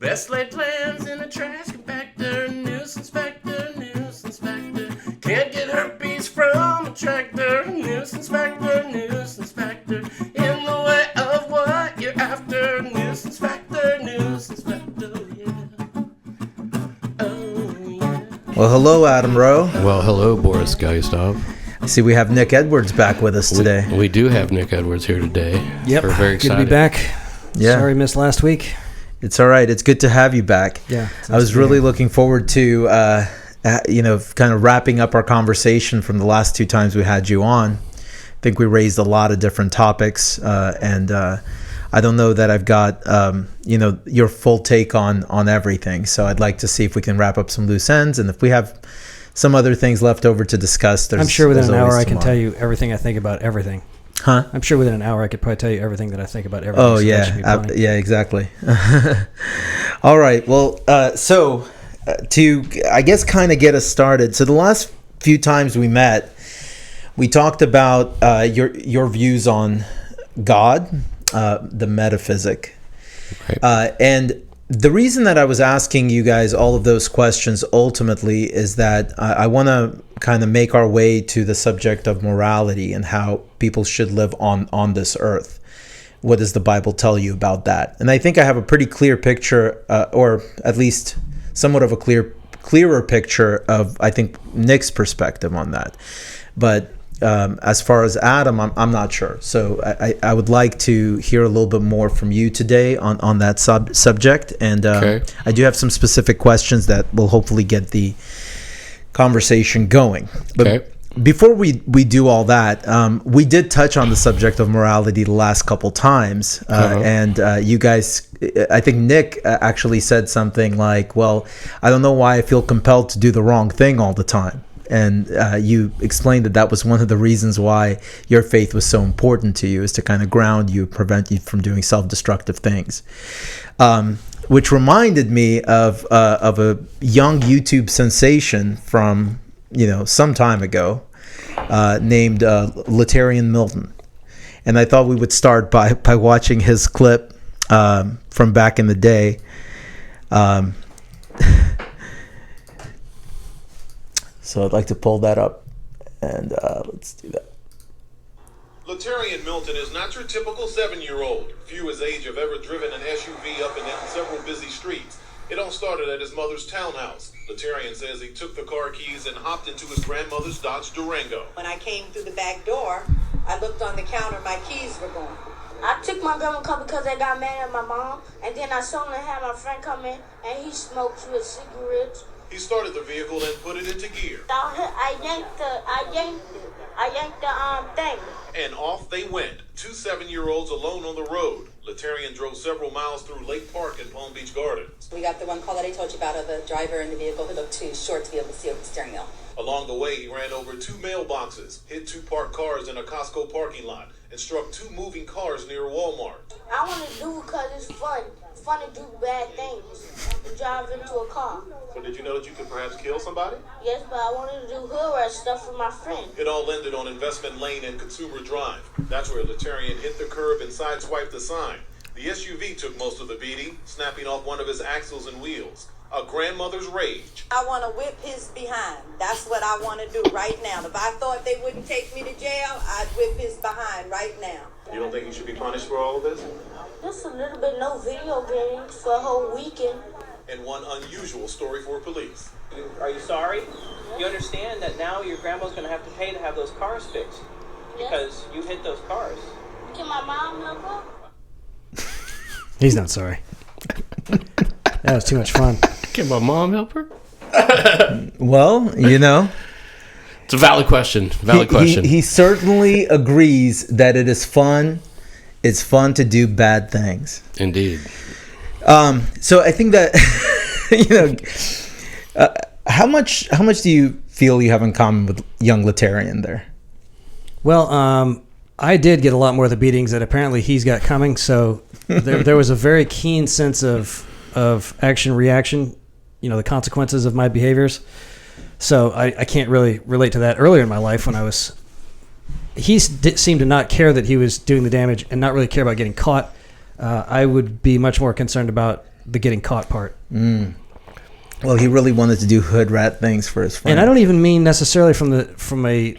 Best laid plans in a trash compactor. Nuisance factor, nuisance factor. Can't get herpes from a tractor. Nuisance factor, nuisance factor. In the way of what you're after. Nuisance factor, yeah. Oh, yeah. Well, hello, Adam Rowe. Well, hello, Boris Gustav. I see we have Nick Edwards back with us today. We do have Nick Edwards here today. Yep. We're very excited. Good to be back. Yeah. Sorry, missed last week. It's all right. It's good to have you back. Yeah. I was really looking forward to, kind of wrapping up our conversation from the last two times we had you on. I think we raised a lot of different topics, and I don't know that I've got, your full take on everything. So I'd like to see if we can wrap up some loose ends, and if we have some other things left over to discuss. I'm sure within an hour I can tell you everything I think about everything. Huh? I'm sure within an hour I could probably tell you everything that I think about everything. Oh, so yeah. Yeah, exactly. All right. Well, to, I guess, kind of get us started. So the last few times we met, we talked about your views on God, the metaphysic. Right. And the reason that I was asking you guys all of those questions ultimately is that I want to kind of make our way to the subject of morality and how people should live on this earth. What does the Bible tell you about that? And I think I have a pretty clear picture, or at least somewhat of a clearer picture of, I think, Nick's perspective on that. But as far as Adam, I'm not sure. So I would like to hear a little bit more from you today on that subject. And Okay. I do have some specific questions that will hopefully get the conversation going. But Okay. before we do all that, we did touch on the subject of morality the last couple times. And you guys, I think Nick actually said something like, well, I don't know why I feel compelled to do the wrong thing all the time. And you explained that was one of the reasons why your faith was so important to you, is to kind of ground you, prevent you from doing self-destructive things. Which reminded me of a young YouTube sensation from, some time ago, named Letarian Milton. And I thought we would start by watching his clip from back in the day. So I'd like to pull that up, and let's do that. Letarian Milton is not your typical 7-year-old. Few his age have ever driven an SUV up and down several busy streets. It all started at his mother's townhouse. Letarian says he took the car keys and hopped into his grandmother's Dodge Durango. When I came through the back door, I looked on the counter, my keys were gone. I took my grandma car because I got mad at my mom, and then I saw and had my friend come in, and he smoked with cigarettes. He started the vehicle and put it into gear. I yanked the thing. And off they went, two 7-year-olds alone on the road. Letarian drove several miles through Lake Park and Palm Beach Gardens. We got the one call that I told you about of the driver in the vehicle who looked too short to be able to see over the steering wheel. Along the way, he ran over 2 mailboxes, hit 2 parked cars in a Costco parking lot, and struck 2 moving cars near Walmart. I want to do it because it's fun. It's fun to do bad things and drive into a car. So did you know that you could perhaps kill somebody? Yes, but I wanted to do hood rat stuff for my friend. It all ended on Investment Lane and Consumer Drive. That's where Letarian hit the curb and sideswiped the sign. The SUV took most of the beating, snapping off one of his axles and wheels. A grandmother's rage. I want to whip his behind. That's what I want to do right now. If I thought they wouldn't take me to jail, I'd whip his behind right now. You don't think he should be punished for all of this? Just a little bit, no video games for a whole weekend. And one unusual story for police. Are you sorry? You understand that now your grandma's going to have to pay to have those cars fixed because you hit those cars. Can my mom help her? He's not sorry. That was too much fun. Can my mom help her? Well, It's a valid question. He certainly agrees that it is fun. It's fun to do bad things. Indeed. So I think that how much do you feel you have in common with young Letarian there? Well, I did get a lot more of the beatings that apparently he's got coming. So there was a very keen sense of action reaction, the consequences of my behaviors. So I can't really relate to that earlier in my life when he seemed to not care that he was doing the damage and not really care about getting caught. I would be much more concerned about the getting caught part. Well, he really wanted to do hood rat things for his friend. And I don't even mean necessarily from a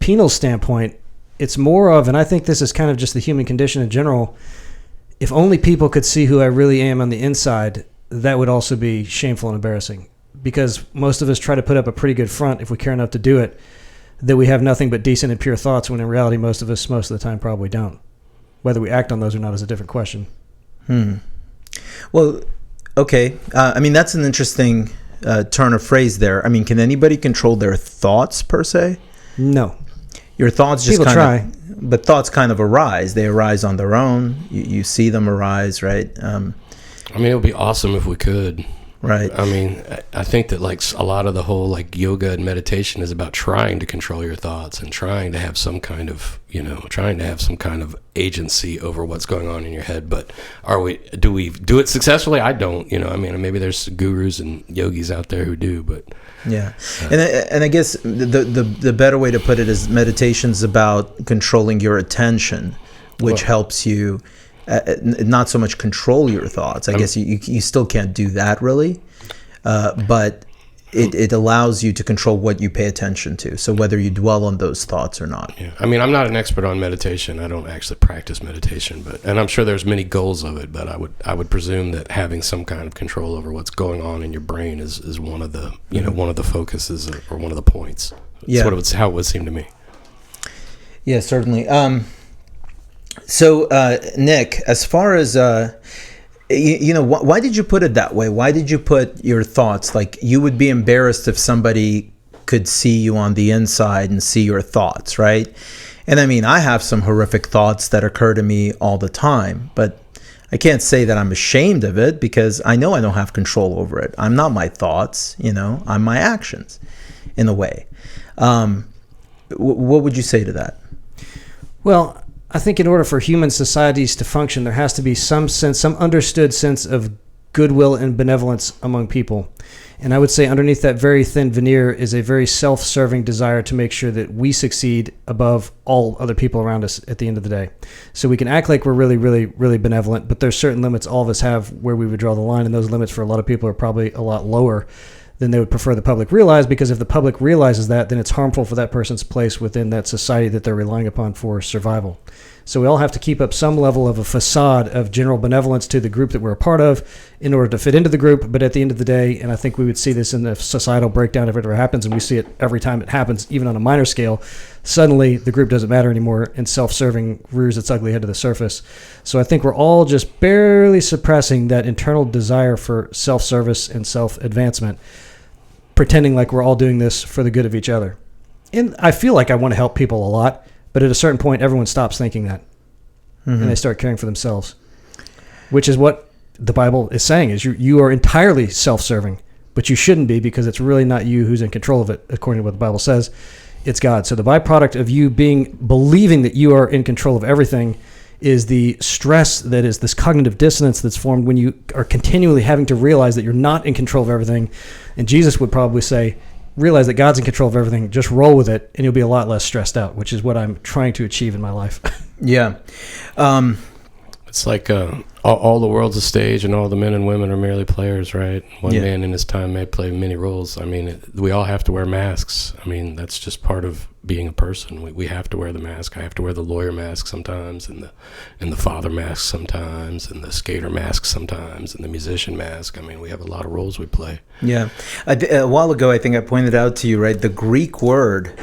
penal standpoint. It's more of, and I think this is kind of just the human condition in general, if only people could see who I really am on the inside, that would also be shameful and embarrassing. Because most of us try to put up a pretty good front if we care enough to do it, that we have nothing but decent and pure thoughts, when in reality most of us most of the time probably don't. Whether we act on those or not is a different question. Well, okay. I mean, that's an interesting turn of phrase there. I mean, can anybody control their thoughts per se? No. Your thoughts just People kind of, but thoughts kind of arise. They arise on their own. You see them arise, right? I mean, it would be awesome if we could. Right. I mean, I think that like a lot of the whole like yoga and meditation is about trying to control your thoughts and trying to have some kind of, agency over what's going on in your head. But do we do it successfully? I don't, I mean, maybe there's gurus and yogis out there who do, but yeah. And I guess the better way to put it is meditation's about controlling your attention, which helps you not so much control your thoughts. I guess you still can't do that really, but it allows you to control what you pay attention to. So whether you dwell on those thoughts or not. Yeah. I mean, I'm not an expert on meditation. I don't actually practice meditation, and I'm sure there's many goals of it, but I would presume that having some kind of control over what's going on in your brain is one of the, one of the focuses or one of the points. That's how it would seem to me. Yeah, certainly. So, Nick, as far as, why did you put it that way? Why did you put your thoughts? Like, you would be embarrassed if somebody could see you on the inside and see your thoughts, right? And I mean, I have some horrific thoughts that occur to me all the time, but I can't say that I'm ashamed of it because I know I don't have control over it. I'm not my thoughts, I'm my actions in a way. What would you say to that? Well, I think in order for human societies to function, there has to be some understood sense of goodwill and benevolence among people. And I would say underneath that very thin veneer is a very self-serving desire to make sure that we succeed above all other people around us at the end of the day. So we can act like we're really, really, really benevolent, but there's certain limits all of us have where we would draw the line, and those limits for a lot of people are probably a lot lower than they would prefer the public realize, because if the public realizes that, then it's harmful for that person's place within that society that they're relying upon for survival. So we all have to keep up some level of a facade of general benevolence to the group that we're a part of in order to fit into the group. But at the end of the day, and I think we would see this in the societal breakdown if it ever happens, and we see it every time it happens, even on a minor scale, suddenly the group doesn't matter anymore and self-serving rears its ugly head to the surface. So I think we're all just barely suppressing that internal desire for self-service and self-advancement, pretending like we're all doing this for the good of each other. And I feel like I want to help people a lot, but at a certain point, everyone stops thinking that, and they start caring for themselves, which is what the Bible is saying, is you are entirely self-serving, but you shouldn't be, because it's really not you who's in control of it, according to what the Bible says. It's God. So the byproduct of you believing that you are in control of everything is the stress that is this cognitive dissonance that's formed when you are continually having to realize that you're not in control of everything. And Jesus would probably say, realize that God's in control of everything, just roll with it, and you'll be a lot less stressed out, which is what I'm trying to achieve in my life. Yeah. It's like all the world's a stage, and all the men and women are merely players, right? One man in his time may play many roles. I mean, we all have to wear masks. I mean, that's just part of being a person. We have to wear the mask. I have to wear the lawyer mask sometimes, and the father mask sometimes, and the skater mask sometimes, and the musician mask. I mean, we have a lot of roles we play. Yeah. A while ago, I think I pointed out to you, right, the Greek word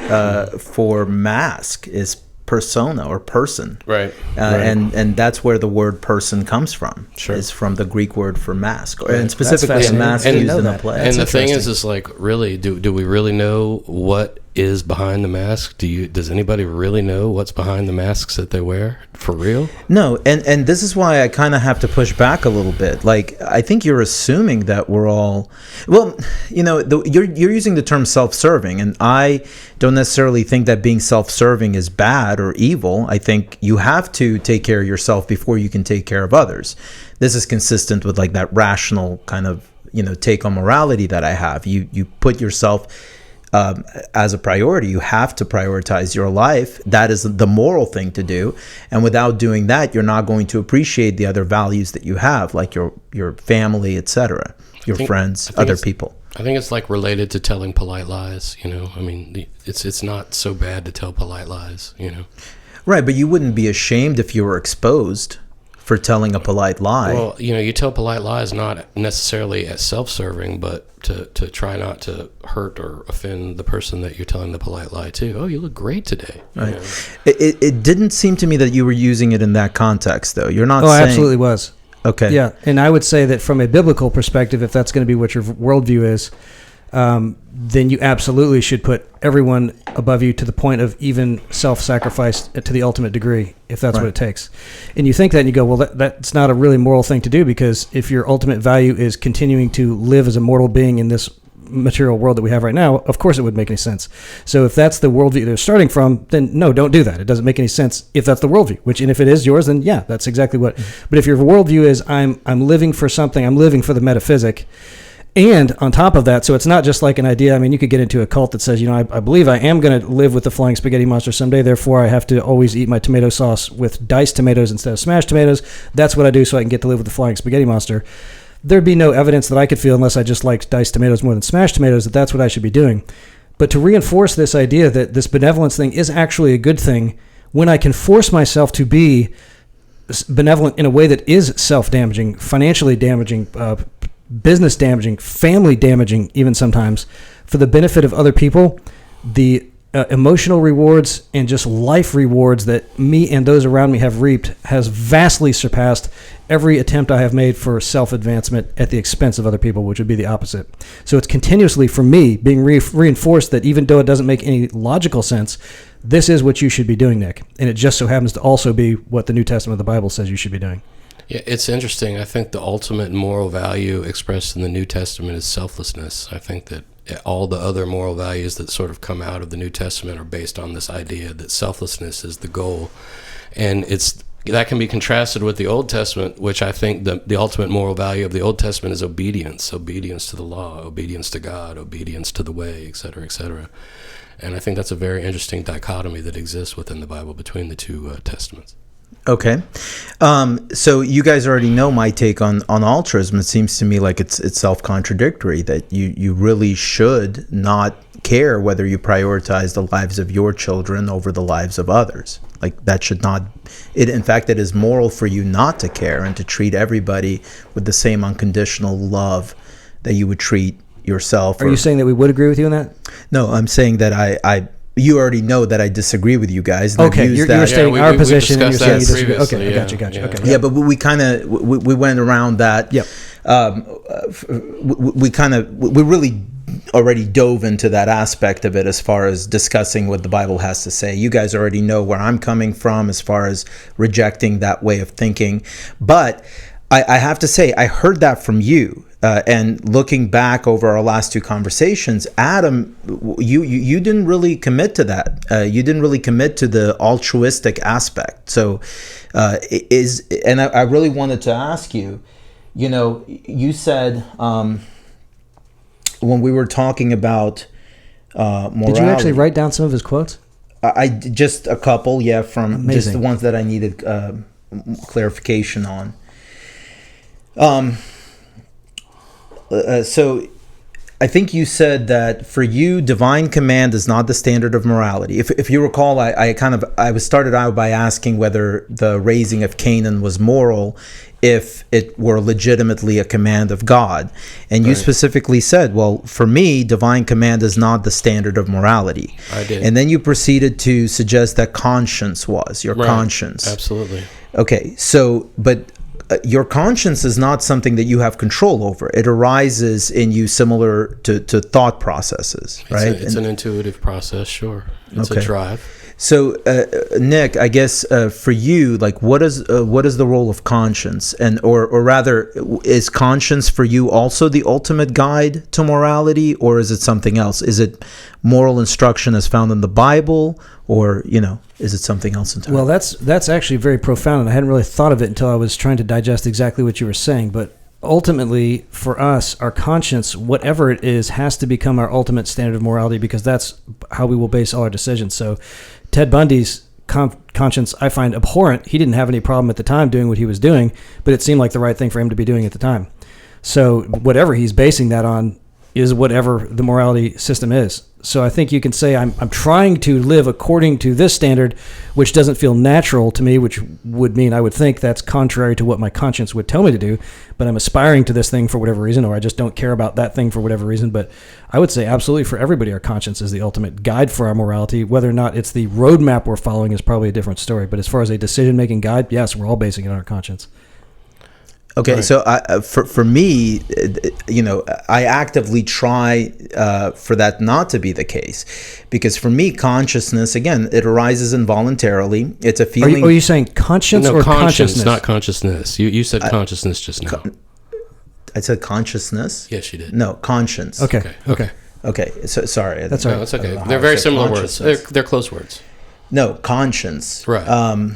for mask is persona, or person, right? And that's where the word person comes from. Sure, is from the Greek word for mask, and specifically a mask used in a play. And the thing is like, really, do we really know what is behind the mask? Does anybody really know what's behind the masks that they wear for real? No, and this is why I kind of have to push back a little bit. Like, I think you're assuming that we're all, well, you're using the term self-serving, and I don't necessarily think that being self-serving is bad or evil. I think you have to take care of yourself before you can take care of others. This is consistent with like that rational kind of take on morality that I have. You put yourself as a priority. You have to prioritize your life. That is the moral thing to do. And without doing that, you're not going to appreciate the other values that you have, like your family, etc., your friends, other people. I think it's like related to telling polite lies. I mean, it's not so bad to tell polite lies. Right, but you wouldn't be ashamed if you were exposed for telling a polite lie. Well, you tell polite lies not necessarily as self-serving, but to try not to hurt or offend the person that you're telling the polite lie to. Oh, you look great today. Right. It didn't seem to me that you were using it in that context, though. You're not saying... I absolutely was. Okay. Yeah, and I would say that from a biblical perspective, if that's going to be what your worldview is, then you absolutely should put everyone above you to the point of even self-sacrifice to the ultimate degree, if that's what it takes. And you think that and you go, well, that's not a really moral thing to do, because if your ultimate value is continuing to live as a mortal being in this material world that we have right now, of course it would make any sense. So if that's the worldview they're starting from, then no, don't do that. It doesn't make any sense if that's the worldview, and if it is yours, then yeah, that's exactly what. But if your worldview is I'm living for something, I'm living for the metaphysic, and on top of that, so it's not just like an idea. I mean, you could get into a cult that says, I believe I am going to live with the flying spaghetti monster someday, therefore I have to always eat my tomato sauce with diced tomatoes instead of smashed tomatoes. That's what I do so I can get to live with the flying spaghetti monster. There'd be no evidence that I could feel, unless I just liked diced tomatoes more than smashed tomatoes, that that's what I should be doing. But to reinforce this idea that this benevolence thing is actually a good thing, when I can force myself to be benevolent in a way that is self-damaging, financially damaging, business damaging, family damaging, even sometimes, for the benefit of other people, the emotional rewards and just life rewards that me and those around me have reaped has vastly surpassed every attempt I have made for self-advancement at the expense of other people, which would be the opposite. So it's continuously, for me, being reinforced that even though it doesn't make any logical sense, this is what you should be doing, Nick. And it just so happens to also be what the New Testament of the Bible says you should be doing. Yeah, it's interesting. I think the ultimate moral value expressed in the New Testament is selflessness. I think that all the other moral values that sort of come out of the New Testament are based on this idea that selflessness is the goal. And that can be contrasted with the Old Testament, which I think the ultimate moral value of the Old Testament is obedience to the law, obedience to God, obedience to the way, et cetera, et cetera. And I think that's a very interesting dichotomy that exists within the Bible between the two testaments. Okay. So you guys already know my take on altruism. It seems to me like it's self-contradictory, that you really should not care whether you prioritize the lives of your children over the lives of others. Like, that should not, in fact, it is moral for you not to care and to treat everybody with the same unconditional love that you would treat yourself. Are you saying that we would agree with you on that? No, I'm saying that you already know that I disagree with you guys. Okay, you're stating our position, and you're saying you disagree. Okay, yeah, I got you. Okay, yeah, but we kind of we went around that. Yep. We really already dove into that aspect of it as far as discussing what the Bible has to say. You guys already know where I'm coming from as far as rejecting that way of thinking. But I have to say, I heard that from you. And looking back over our last two conversations, Adam, you didn't really commit to that. You didn't really commit to the altruistic aspect. So, I really wanted to ask you. You said when we were talking about morality. Did you actually write down some of his quotes? I just a couple, yeah, from Amazing. Just the ones that I needed clarification on. So I think you said that for you, divine command is not the standard of morality. If you recall, I started out by asking whether the raising of Canaan was moral, if it were legitimately a command of God. And you specifically said, well, for me, divine command is not the standard of morality. I did. And then you proceeded to suggest that conscience was, your conscience. Absolutely. Okay, so, but your conscience is not something that you have control over. It arises in you similar to thought processes, right? It's an intuitive process, sure. It's a drive. So, Nick, I guess for you, like, what is the role of conscience, or rather, is conscience for you also the ultimate guide to morality, or is it something else? Is it moral instruction as found in the Bible, or is it something else entirely? Well, that's actually very profound, and I hadn't really thought of it until I was trying to digest exactly what you were saying. But ultimately, for us, our conscience, whatever it is, has to become our ultimate standard of morality, because that's how we will base all our decisions. So Ted Bundy's conscience I find abhorrent. He didn't have any problem at the time doing what he was doing, but it seemed like the right thing for him to be doing at the time. So whatever he's basing that on is whatever the morality system is. So I think you can say I'm trying to live according to this standard, which doesn't feel natural to me, which would mean I would think that's contrary to what my conscience would tell me to do, but I'm aspiring to this thing for whatever reason, or I just don't care about that thing for whatever reason. But I would say absolutely for everybody, our conscience is the ultimate guide for our morality. Whether or not it's the roadmap we're following is probably a different story. But as far as a decision-making guide, yes, we're all basing it on our conscience. Okay, Right. so for me, I actively try for that not to be the case, because for me, consciousness, again, it arises involuntarily. It's a feeling. Are you saying conscience No, or conscience, consciousness? not consciousness. You said consciousness just now. I said consciousness. Yes, you did. No, conscience. Okay. Okay. So sorry. That's all right. No, it's I don't okay. know how They're I very said similar words. consciousness. They're close words. No, conscience. Right.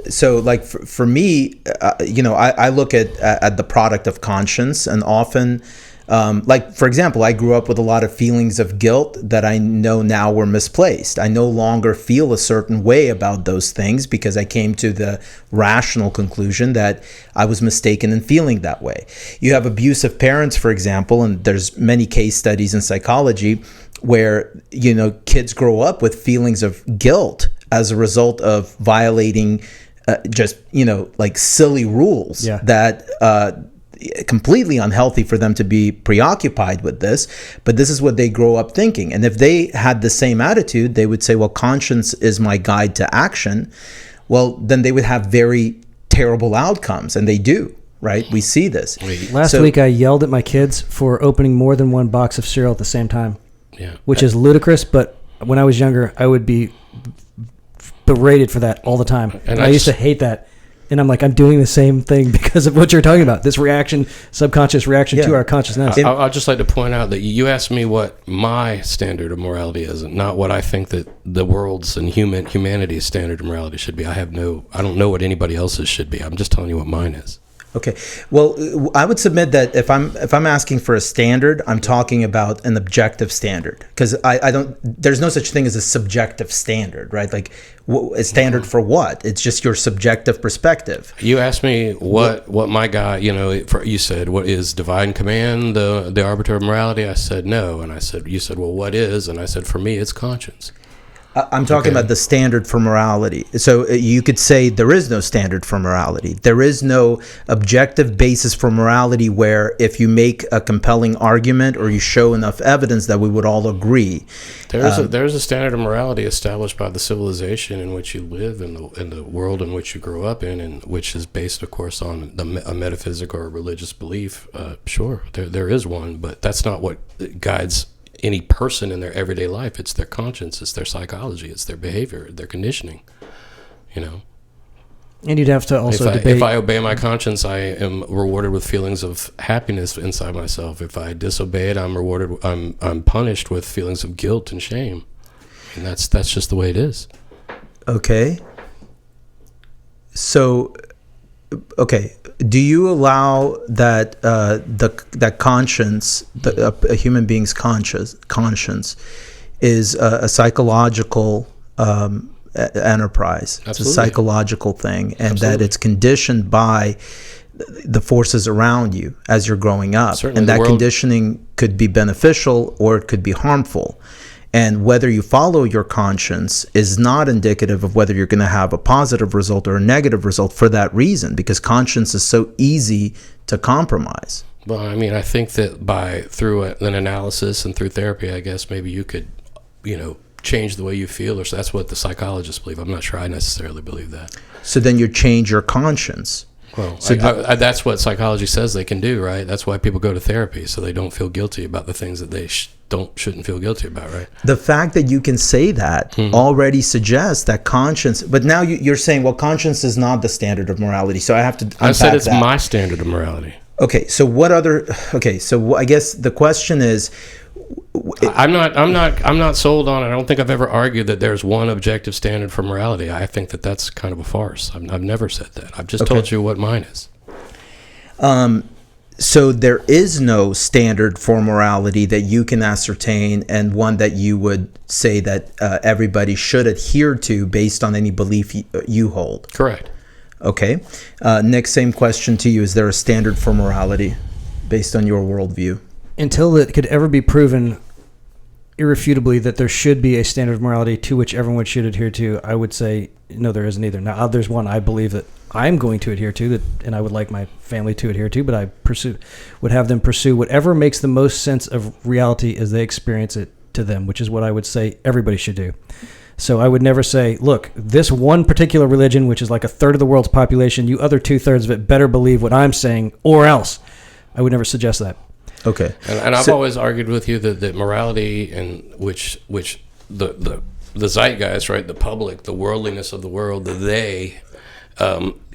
So like for me, I look at the product of conscience, and often, like for example, I grew up with a lot of feelings of guilt that I know now were misplaced. I no longer feel a certain way about those things because I came to the rational conclusion that I was mistaken in feeling that way. You have abusive parents, for example, and there's many case studies in psychology where, kids grow up with feelings of guilt as a result of violating like silly rules that completely unhealthy for them to be preoccupied with this, but this is what they grow up thinking. And if they had the same attitude, they would say, well, conscience is my guide to action. Well, then they would have very terrible outcomes, and they do, right? We see this. Last week I yelled at my kids for opening more than one box of cereal at the same time, which is ludicrous, but when I was younger, I would be berated for that all the time. And I used to hate that. And I'm like, I'm doing the same thing because of what you're talking about. This reaction, subconscious reaction to our consciousness. I'd just like to point out that you asked me what my standard of morality is, and not what I think that the world's and humanity's standard of morality should be. I don't know what anybody else's should be. I'm just telling you what mine is. Okay. Well, I would submit that if I'm asking for a standard, I'm talking about an objective standard, because there's no such thing as a subjective standard, right? Like a standard for what? It's just your subjective perspective. You asked me what my guy, you said, what is divine command, the arbiter of morality? I said no. And you said, well, what is? And I said, for me, it's conscience. I'm talking about the standard for morality. So you could say there is no standard for morality. There is no objective basis for morality where if you make a compelling argument or you show enough evidence that we would all agree. There's a standard of morality established by the civilization in which you live, in the world in which you grow up in, and which is based, of course, on a metaphysic or a religious belief. Sure, there is one, but that's not what guides any person in their everyday life. It's their conscience, it's their psychology, it's their behavior, their conditioning, And you'd have to also debate. If I obey my conscience, I am rewarded with feelings of happiness inside myself. If I disobey it, I'm punished with feelings of guilt and shame. And that's just the way it is. Okay. So, do you allow that that conscience, a human being's conscience, is a psychological enterprise? Absolutely. It's a psychological thing, and Absolutely. that it's conditioned by the forces around you as you're growing up. Certainly, and that conditioning could be beneficial or it could be harmful. And whether you follow your conscience is not indicative of whether you're going to have a positive result or a negative result for that reason, because conscience is so easy to compromise. Well, I mean, I think that through an analysis and through therapy, I guess maybe you could, change the way you feel, or so that's what the psychologists believe. I'm not sure I necessarily believe that. So then you change your conscience. Well, that's what psychology says they can do, right? That's why people go to therapy, so they don't feel guilty about the things that they shouldn't feel guilty about, right? The fact that you can say that already suggests that conscience. But now you're saying, well, conscience is not the standard of morality, so I have to unpack I said it's that. my standard of morality. Okay, so so I guess the question is, I'm not sold on it. I don't think I've ever argued that there's one objective standard for morality. I think that that's kind of a farce. I've never said that. I've just told you what mine is. So there is no standard for morality that you can ascertain, and one that you would say that everybody should adhere to based on any belief you hold. Correct. Okay. Nick, same question to you. Is there a standard for morality based on your worldview? Until it could ever be proven irrefutably that there should be a standard of morality to which everyone should adhere to, I would say no, there isn't either. Now, there's one I believe that I'm going to adhere to, and I would like my family to adhere to, but I would have them pursue whatever makes the most sense of reality as they experience it to them, which is what I would say everybody should do. So I would never say, look, this one particular religion, which is like a third of the world's population, you other 2/3 of it better believe what I'm saying or else. I would never suggest that. Okay. And I've always argued with you that morality, and which the zeitgeist, right, the public, the worldliness of the world, the they,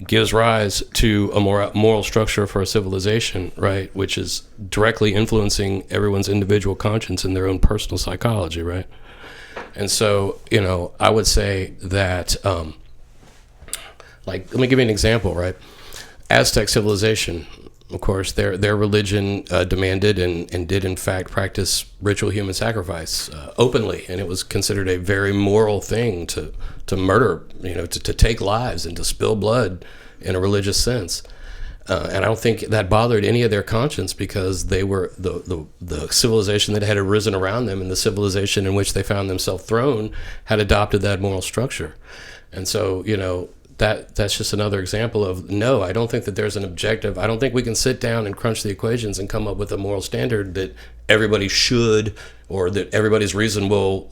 gives rise to a moral structure for a civilization, right, which is directly influencing everyone's individual conscience and their own personal psychology, right? And so, I would say that, let me give you an example, right? Aztec civilization, of course, their religion demanded and did in fact practice ritual human sacrifice openly, and it was considered a very moral thing to murder, to take lives and to spill blood in a religious sense. And I don't think that bothered any of their conscience, because they were the civilization that had arisen around them, and the civilization in which they found themselves thrown had adopted that moral structure. And so, that's just another example of, no, I don't think that there's an objective. I don't think we can sit down and crunch the equations and come up with a moral standard that everybody should, or that everybody's reason will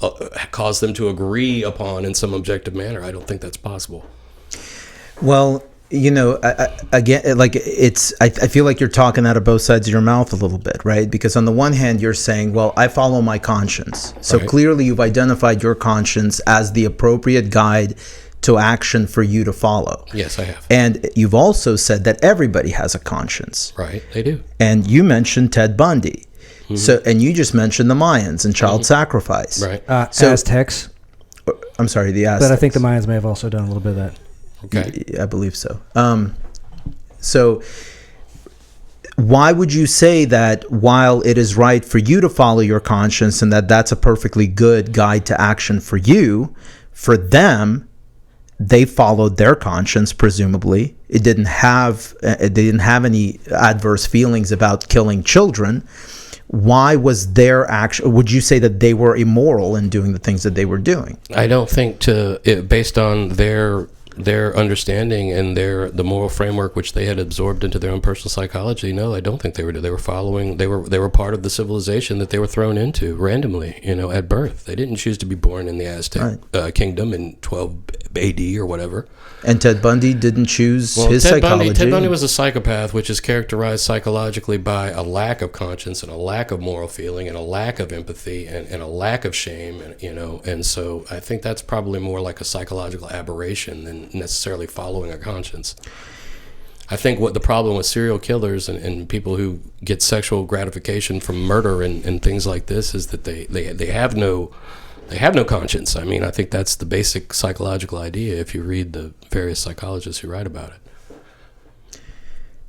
cause them to agree upon in some objective manner. I don't think that's possible. Well, again, I feel like you're talking out of both sides of your mouth a little bit, right? Because on the one hand, you're saying, well, I follow my conscience. So right. Clearly you've identified your conscience as the appropriate guide to action for you to follow. Yes, I have. And you've also said that everybody has a conscience. Right, they do. And you mentioned Ted Bundy. Mm-hmm. And you just mentioned the Mayans and child sacrifice. Right. Aztecs. I'm sorry, the Aztecs. But I think the Mayans may have also done a little bit of that. Okay. I believe so. So why would you say that while it is right for you to follow your conscience and that that's a perfectly good guide to action for you, for them, they followed their conscience, presumably. They didn't have any adverse feelings about killing children. Why was their action? Would you say that they were immoral in doing the things that they were doing? I don't think based on their understanding and the moral framework which they had absorbed into their own personal psychology. No, I don't think they were. They were following. They were part of the civilization that they were thrown into randomly. At birth. They didn't choose to be born in the Aztec kingdom in 12 AD or whatever. And Ted Bundy didn't choose his psychology. Ted Bundy was a psychopath, which is characterized psychologically by a lack of conscience and a lack of moral feeling and a lack of empathy and a lack of shame, and so I think that's probably more like a psychological aberration than necessarily following a conscience. I think what the problem with serial killers and people who get sexual gratification from murder and things like this is that they have no conscience. I mean, I think that's the basic psychological idea if you read the various psychologists who write about it.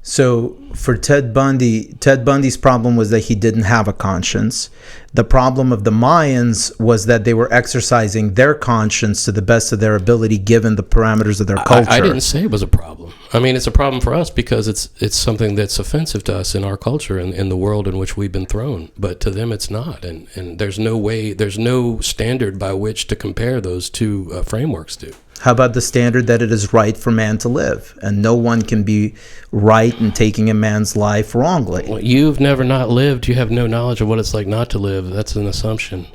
So for Ted Bundy's problem was that he didn't have a conscience. The problem of the Mayans was that they were exercising their conscience to the best of their ability given the parameters of their culture. I didn't say it was a problem. I mean, it's a problem for us because it's something that's offensive to us in our culture and in the world in which we've been thrown. But to them, it's not. And there's no standard by which to compare those two frameworks to. How about the standard that it is right for man to live, and no one can be right in taking a man's life wrongly? Well, you've never not lived. You have no knowledge of what it's like not to live. That's an assumption.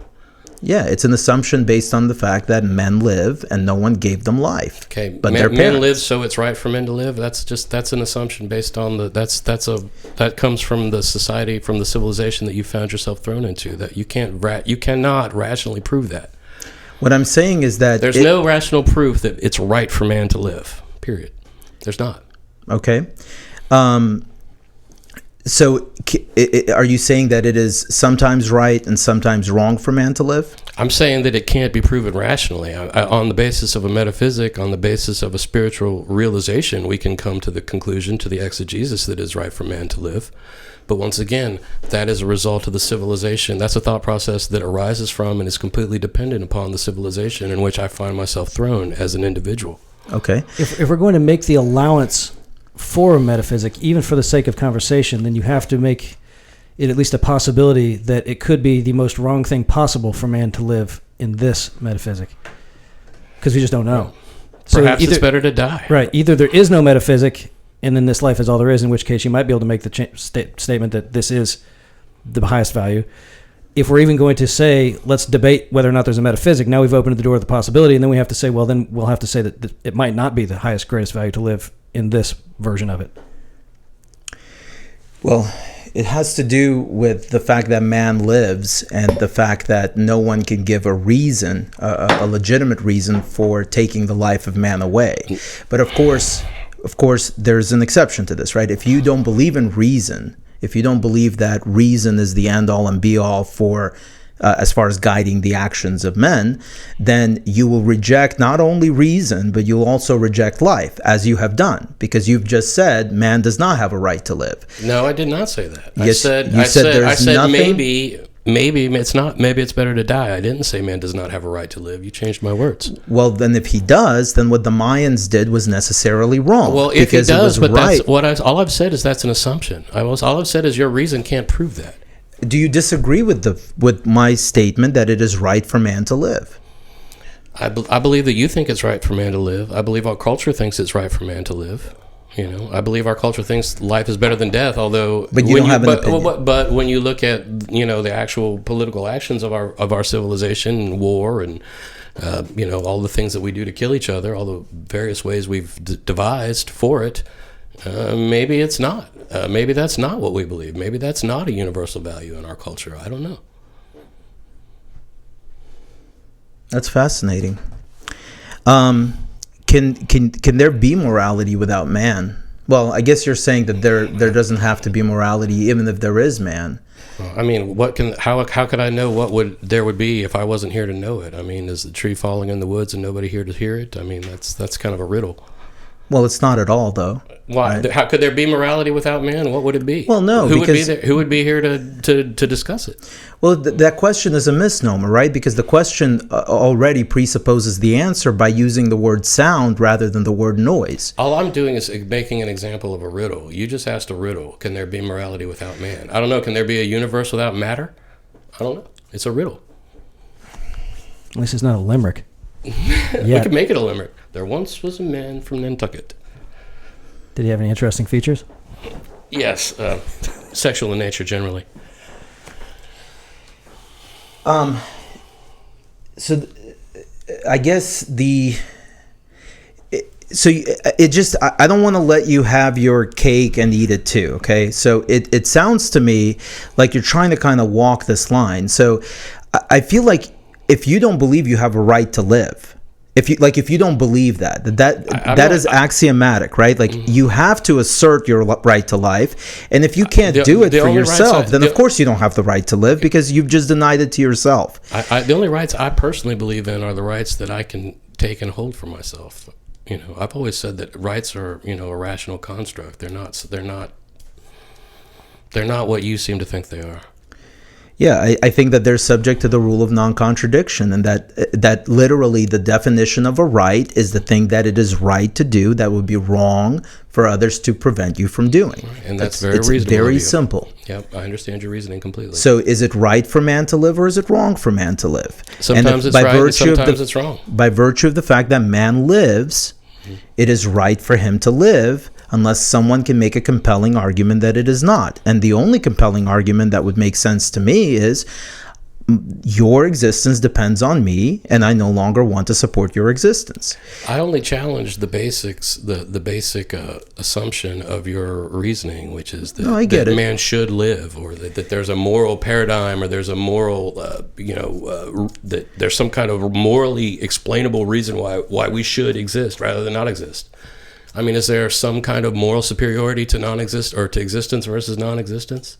Yeah, it's an assumption based on the fact that men live and no one gave them life. Okay, but men live, so it's right for men to live. That's an assumption based on that comes from the society, from the civilization that you found yourself thrown into. That you cannot rationally prove that. What I'm saying is that there's no rational proof that it's right for man to live. Period. There's not. Okay. So are you saying that it is sometimes right and sometimes wrong for man to live? I'm saying that it can't be proven rationally. On the basis of a metaphysic, on the basis of a spiritual realization, we can come to the conclusion, to the exegesis, that it is right for man to live. But once again, that is a result of the civilization. That's a thought process that arises from and is completely dependent upon the civilization in which I find myself thrown as an individual. Okay. If we're going to make the allowance for a metaphysic, even for the sake of conversation, then you have to make it at least a possibility that it could be the most wrong thing possible for man to live in this metaphysic. Because we just don't know. So Perhaps it's better to die. Right. Either there is no metaphysic, and then this life is all there is, in which case you might be able to make the statement that this is the highest value. If we're even going to say, let's debate whether or not there's a metaphysic, now we've opened the door to the possibility, and then we have to say, well, then we'll have to say that it might not be the highest, greatest value to live in this version of it. Well, it has to do with the fact that man lives and the fact that no one can give a reason, a legitimate reason for taking the life of man away. But of course, there's an exception to this, right? If you don't believe in reason, if you don't believe that reason is the end all and be all for as far as guiding the actions of men, then you will reject not only reason, but you'll also reject life, as you have done, because you've just said man does not have a right to live. No, I did not say that. Yes, I said nothing? maybe it's not. Maybe it's better to die. I didn't say man does not have a right to live. You changed my words. Well, then if he does, then what the Mayans did was necessarily wrong. Well, if he does, but right. All I've said is that's an assumption. All I've said is your reason can't prove that. Do you disagree with my statement that it is right for man to live? I believe that you think it's right for man to live. I believe our culture thinks it's right for man to live. I believe our culture thinks life is better than death. Although, but you don't have an opinion. But when you look at the actual political actions of our civilization and war and all the things that we do to kill each other, all the various ways we've devised for it. Maybe it's not. Maybe that's not what we believe. Maybe that's not a universal value in our culture. I don't know. That's fascinating. Can there be morality without man? Well, I guess you're saying that there doesn't have to be morality even if there is man. I mean, how could I know what there would be if I wasn't here to know it? I mean, is the tree falling in the woods and nobody here to hear it? I mean, that's kind of a riddle. Well, it's not at all, though. Why? Right? How could there be morality without man? What would it be? Well, no, who would be here to discuss it? Well, that question is a misnomer, right? Because the question already presupposes the answer by using the word sound rather than the word noise. All I'm doing is making an example of a riddle. You just asked a riddle. Can there be morality without man? I don't know. Can there be a universe without matter? I don't know. It's a riddle. At least it's not a limerick. We could make it a limerick. There once was a man from Nantucket. Did he have any interesting features? Yes, sexual in nature generally. So I guess I don't want to let you have your cake and eat it too. Okay, so it sounds to me like you're trying to kind of walk this line. So I feel like if you don't believe you have a right to live, if you don't believe that is axiomatic, right? Like you have to assert your right to life, and if you can't do it for yourself, then of course you don't have the right to live because you've just denied it to yourself. The only rights I personally believe in are the rights that I can take and hold for myself. I've always said that rights are a rational construct. They're not what you seem to think they are. Yeah, I think that they're subject to the rule of non-contradiction, and that literally the definition of a right is the thing that it is right to do that would be wrong for others to prevent you from doing. And that's very reasonable. It's very simple. Yep, I understand your reasoning completely. So is it right for man to live or is it wrong for man to live? Sometimes it's right and sometimes it's wrong. By virtue of the fact that man lives, it is right for him to live unless someone can make a compelling argument that it is not. And the only compelling argument that would make sense to me is your existence depends on me and I no longer want to support your existence. I only challenge the basics, the basic assumption of your reasoning, which is that man should live, or that there's a moral paradigm, or there's a moral, that there's some kind of morally explainable reason why we should exist rather than not exist. I mean, is there some kind of moral superiority to non-exist or to existence versus non-existence?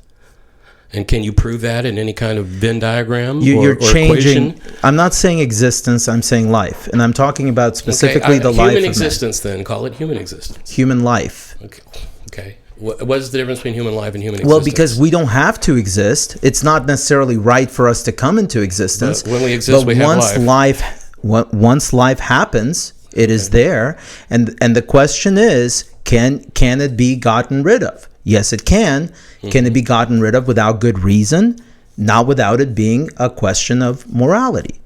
And can you prove that in any kind of Venn diagram You're or changing. equation? I'm not saying existence. I'm saying life, and I'm talking about specifically the life human of existence. Then call it human existence. human life. Okay. What is the difference between human life and human existence? Well, because we don't have to exist. It's not necessarily right for us to come into existence. But when we exist, we have life. Once life happens, it is there, and the question is, can it be gotten rid of? Yes, it can. Can it be gotten rid of without good reason? Not without it being a question of morality.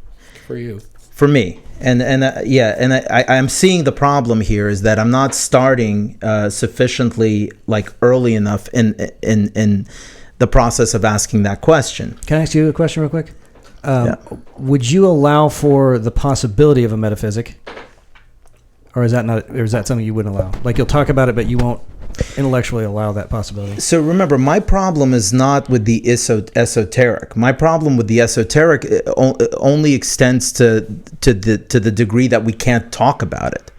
For you. For me. I'm seeing the problem here is that I'm not starting sufficiently early enough in the process of asking that question. Can I ask you a question real quick? Would you allow for the possibility of a metaphysic, or is that something you wouldn't allow? Like, you'll talk about it, but you won't intellectually allow that possibility. So remember, my problem is not with the esoteric. My problem with the esoteric only extends to the degree that we can't talk about it.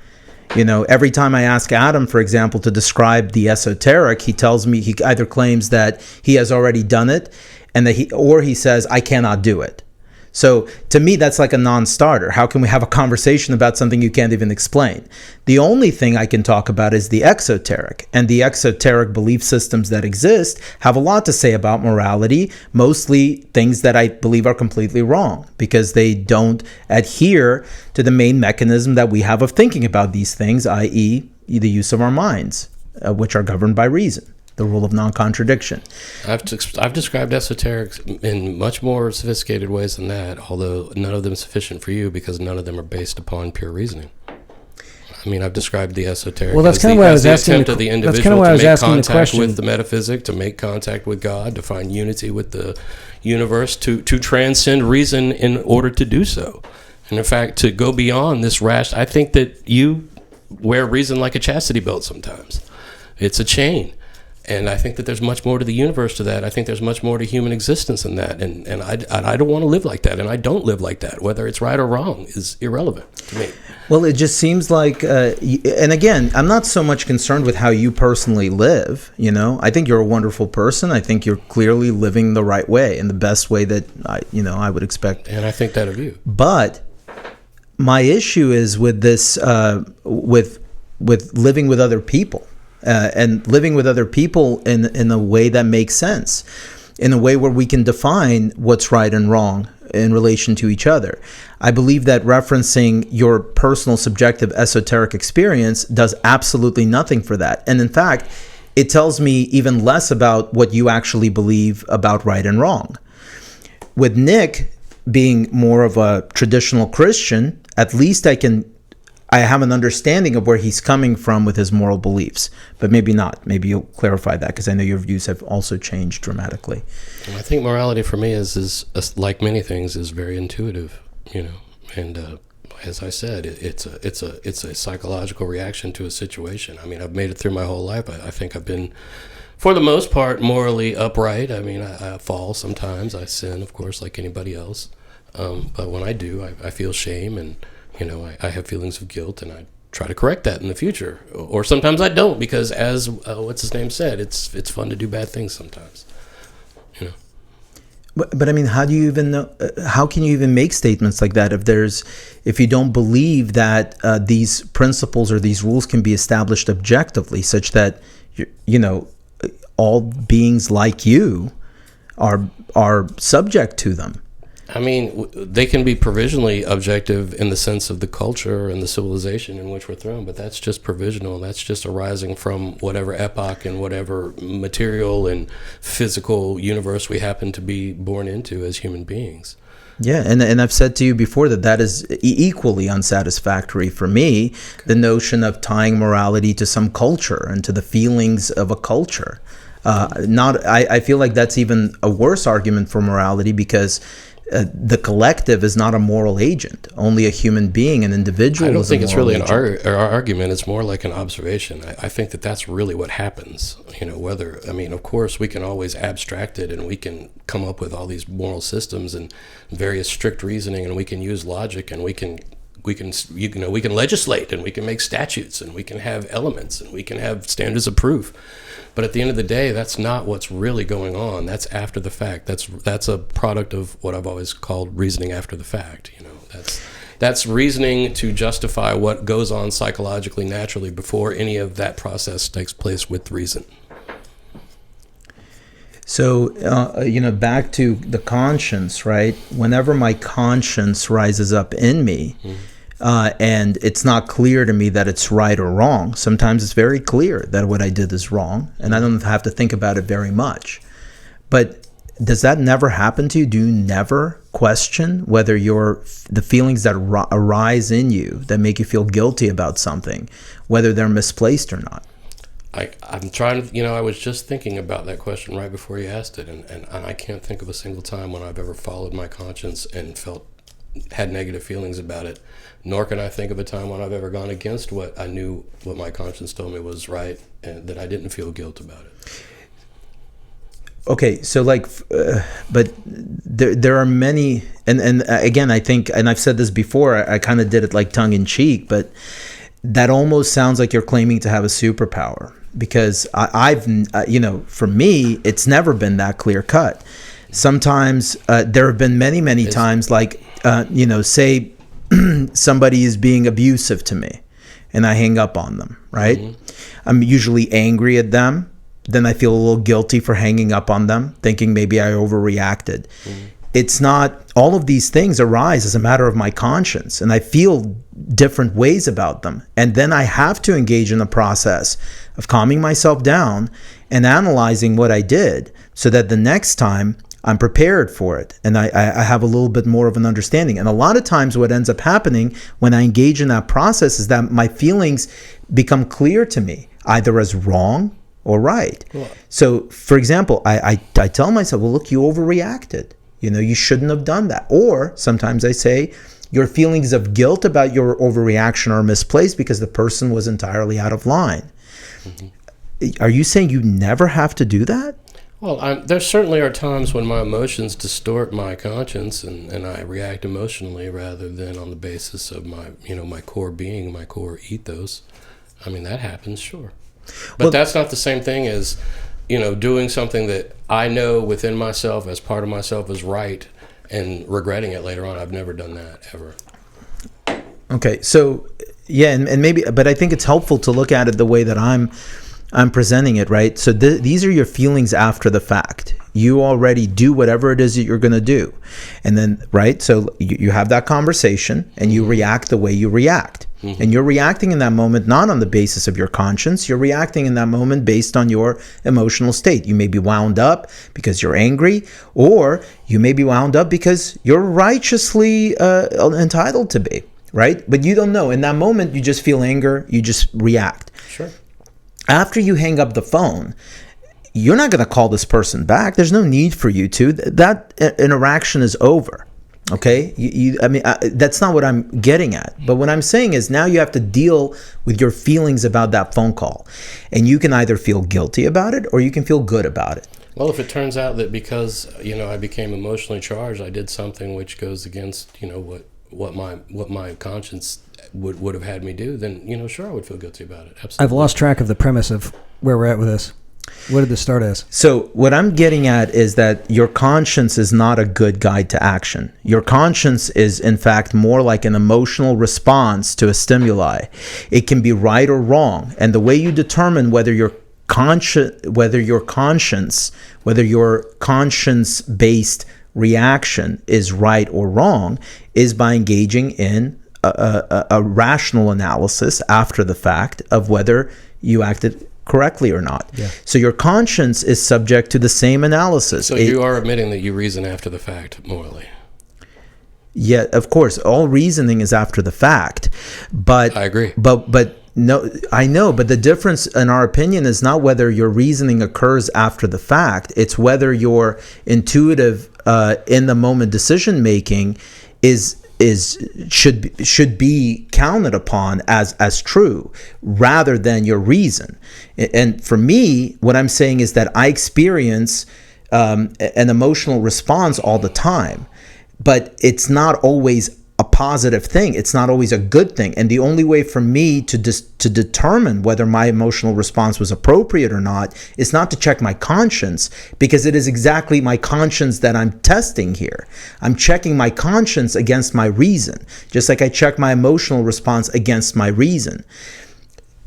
Every time I ask Adam, for example, to describe the esoteric, he tells me, he either claims that he has already done it, and that he says, I cannot do it. So to me, that's like a non-starter. How can we have a conversation about something you can't even explain? The only thing I can talk about is the exoteric, and the exoteric belief systems that exist have a lot to say about morality, mostly things that I believe are completely wrong because they don't adhere to the main mechanism that we have of thinking about these things, i.e. the use of our minds, which are governed by reason. The rule of non-contradiction. I've described esoterics in much more sophisticated ways than that, although none of them is sufficient for you because none of them are based upon pure reasoning. I mean, I've described the esoteric as the attempt of the individual to make contact with the metaphysic, to make contact with God, to find unity with the universe, to transcend reason in order to do so. And in fact, to go beyond this rash, I think that you wear reason like a chastity belt sometimes. It's a chain. And I think that there's much more to the universe to that. I think there's much more to human existence than that. And I don't want to live like that. And I don't live like that. Whether it's right or wrong is irrelevant to me. Well, it just seems like, and again, I'm not so much concerned with how you personally live. I think you're a wonderful person. I think you're clearly living the right way, in the best way that I would expect. And I think that of you. But my issue is with this, with living with other people. And living with other people in a way that makes sense, in a way where we can define what's right and wrong in relation to each other. I believe that referencing your personal subjective esoteric experience does absolutely nothing for that. And in fact, it tells me even less about what you actually believe about right and wrong. With Nick being more of a traditional Christian, at least I have an understanding of where he's coming from with his moral beliefs, but maybe not. Maybe you'll clarify that, because I know your views have also changed dramatically. I think morality for me is like many things, is very intuitive, and as I said, it's a psychological reaction to a situation. I mean, I've made it through my whole life. I think I've been, for the most part, morally upright. I mean, I fall sometimes. I sin, of course, like anybody else. But when I do, I feel shame, and I have feelings of guilt, and I try to correct that in the future. Or sometimes I don't, because as what's his name said, it's fun to do bad things sometimes. But I mean, how do you even know? How can you even make statements like that if you don't believe that these principles or these rules can be established objectively, such that all beings like you are subject to them? I mean, they can be provisionally objective in the sense of the culture and the civilization in which we're thrown, but that's just provisional. That's just arising from whatever epoch and whatever material and physical universe we happen to be born into as human beings. Yeah, and I've said to you before that is equally unsatisfactory for me, the notion of tying morality to some culture and to the feelings of a culture. I feel like that's even a worse argument for morality, because the collective is not a moral agent. Only a human being, an individual. I don't think it's really agent. an argument. It's more like an observation. I think that's really what happens. Of course, we can always abstract it, and we can come up with all these moral systems and various strict reasoning, and we can use logic, and we can we can legislate, and we can make statutes, and we can have elements, and we can have standards of proof. But at the end of the day, that's not what's really going on. That's after the fact. That's a product of what I've always called reasoning after the fact. That's reasoning to justify what goes on psychologically, naturally, before any of that process takes place with reason. So, back to the conscience, right? Whenever my conscience rises up in me, and it's not clear to me that it's right or wrong. Sometimes it's very clear that what I did is wrong, and I don't have to think about it very much. But does that never happen to you? Do you never question whether the feelings that arise in you that make you feel guilty about something, whether they're misplaced or not? I'm trying to, I was just thinking about that question right before you asked it, and I can't think of a single time when I've ever followed my conscience and had negative feelings about it. Nor can I think of a time when I've ever gone against what I knew, what my conscience told me was right, and that I didn't feel guilt about it. Okay, so but there are many, and again, I think, and I've said this before, I kind of did it like tongue in cheek, but that almost sounds like you're claiming to have a superpower, because I've for me, it's never been that clear cut. Sometimes there have been many times, say somebody is being abusive to me and I hang up on them, right? Mm-hmm. I'm usually angry at them. Then I feel a little guilty for hanging up on them, thinking maybe I overreacted. Mm-hmm. It's not, all of these things arise as a matter of my conscience, and I feel different ways about them. And then I have to engage in the process of calming myself down and analyzing what I did, so that the next time I'm prepared for it, and I have a little bit more of an understanding. And a lot of times what ends up happening when I engage in that process is that my feelings become clear to me, either as wrong or right. Cool. So, for example, I tell myself, well, look, you overreacted. You shouldn't have done that. Or sometimes I say, your feelings of guilt about your overreaction are misplaced because the person was entirely out of line. Mm-hmm. Are you saying you never have to do that? Well, there certainly are times when my emotions distort my conscience, and I react emotionally rather than on the basis of my, my core being, my core ethos. I mean, that happens, sure. But that's not the same thing as, doing something that I know within myself, as part of myself, is right, and regretting it later on. I've never done that, ever. Okay, so, yeah, and maybe, but I think it's helpful to look at it the way that I'm presenting it, right? So these are your feelings after the fact. You already do whatever it is that you're going to do. And then, right? So you have that conversation and you react the way you react. Mm-hmm. And you're reacting in that moment not on the basis of your conscience. You're reacting in that moment based on your emotional state. You may be wound up because you're angry, or you may be wound up because you're righteously entitled to be, right? But you don't know. In that moment, you just feel anger. You just react. Sure. After you hang up the phone, you're not going to call this person back. There's no need for you to. That interaction is over. Okay? That's not what I'm getting at. But what I'm saying is now you have to deal with your feelings about that phone call. And you can either feel guilty about it or you can feel good about it. Well, if it turns out that because, I became emotionally charged, I did something which goes against, what my conscience would have had me do, then, sure, I would feel guilty about it. Absolutely. I've lost track of the premise of where we're at with this. What did this start as? So what I'm getting at is that your conscience is not a good guide to action. Your conscience is, in fact, more like an emotional response to a stimuli. It can be right or wrong. And the way you determine whether your conscience-based reaction is right or wrong is by engaging in a rational analysis after the fact of whether you acted correctly or not. Yeah. So your conscience is subject to the same analysis. So you are admitting that you reason after the fact morally. Yeah, of course. All reasoning is after the fact. But I agree. But no, I know, but the difference in our opinion is not whether your reasoning occurs after the fact. It's whether your intuitive in the moment decision making should be counted upon as true rather than your reason. And for me, what I'm saying is that I experience an emotional response all the time, but it's not always positive thing. It's not always a good thing. And the only way for me to determine whether my emotional response was appropriate or not is not to check my conscience, because it is exactly my conscience that I'm testing here. I'm checking my conscience against my reason, just like I check my emotional response against my reason.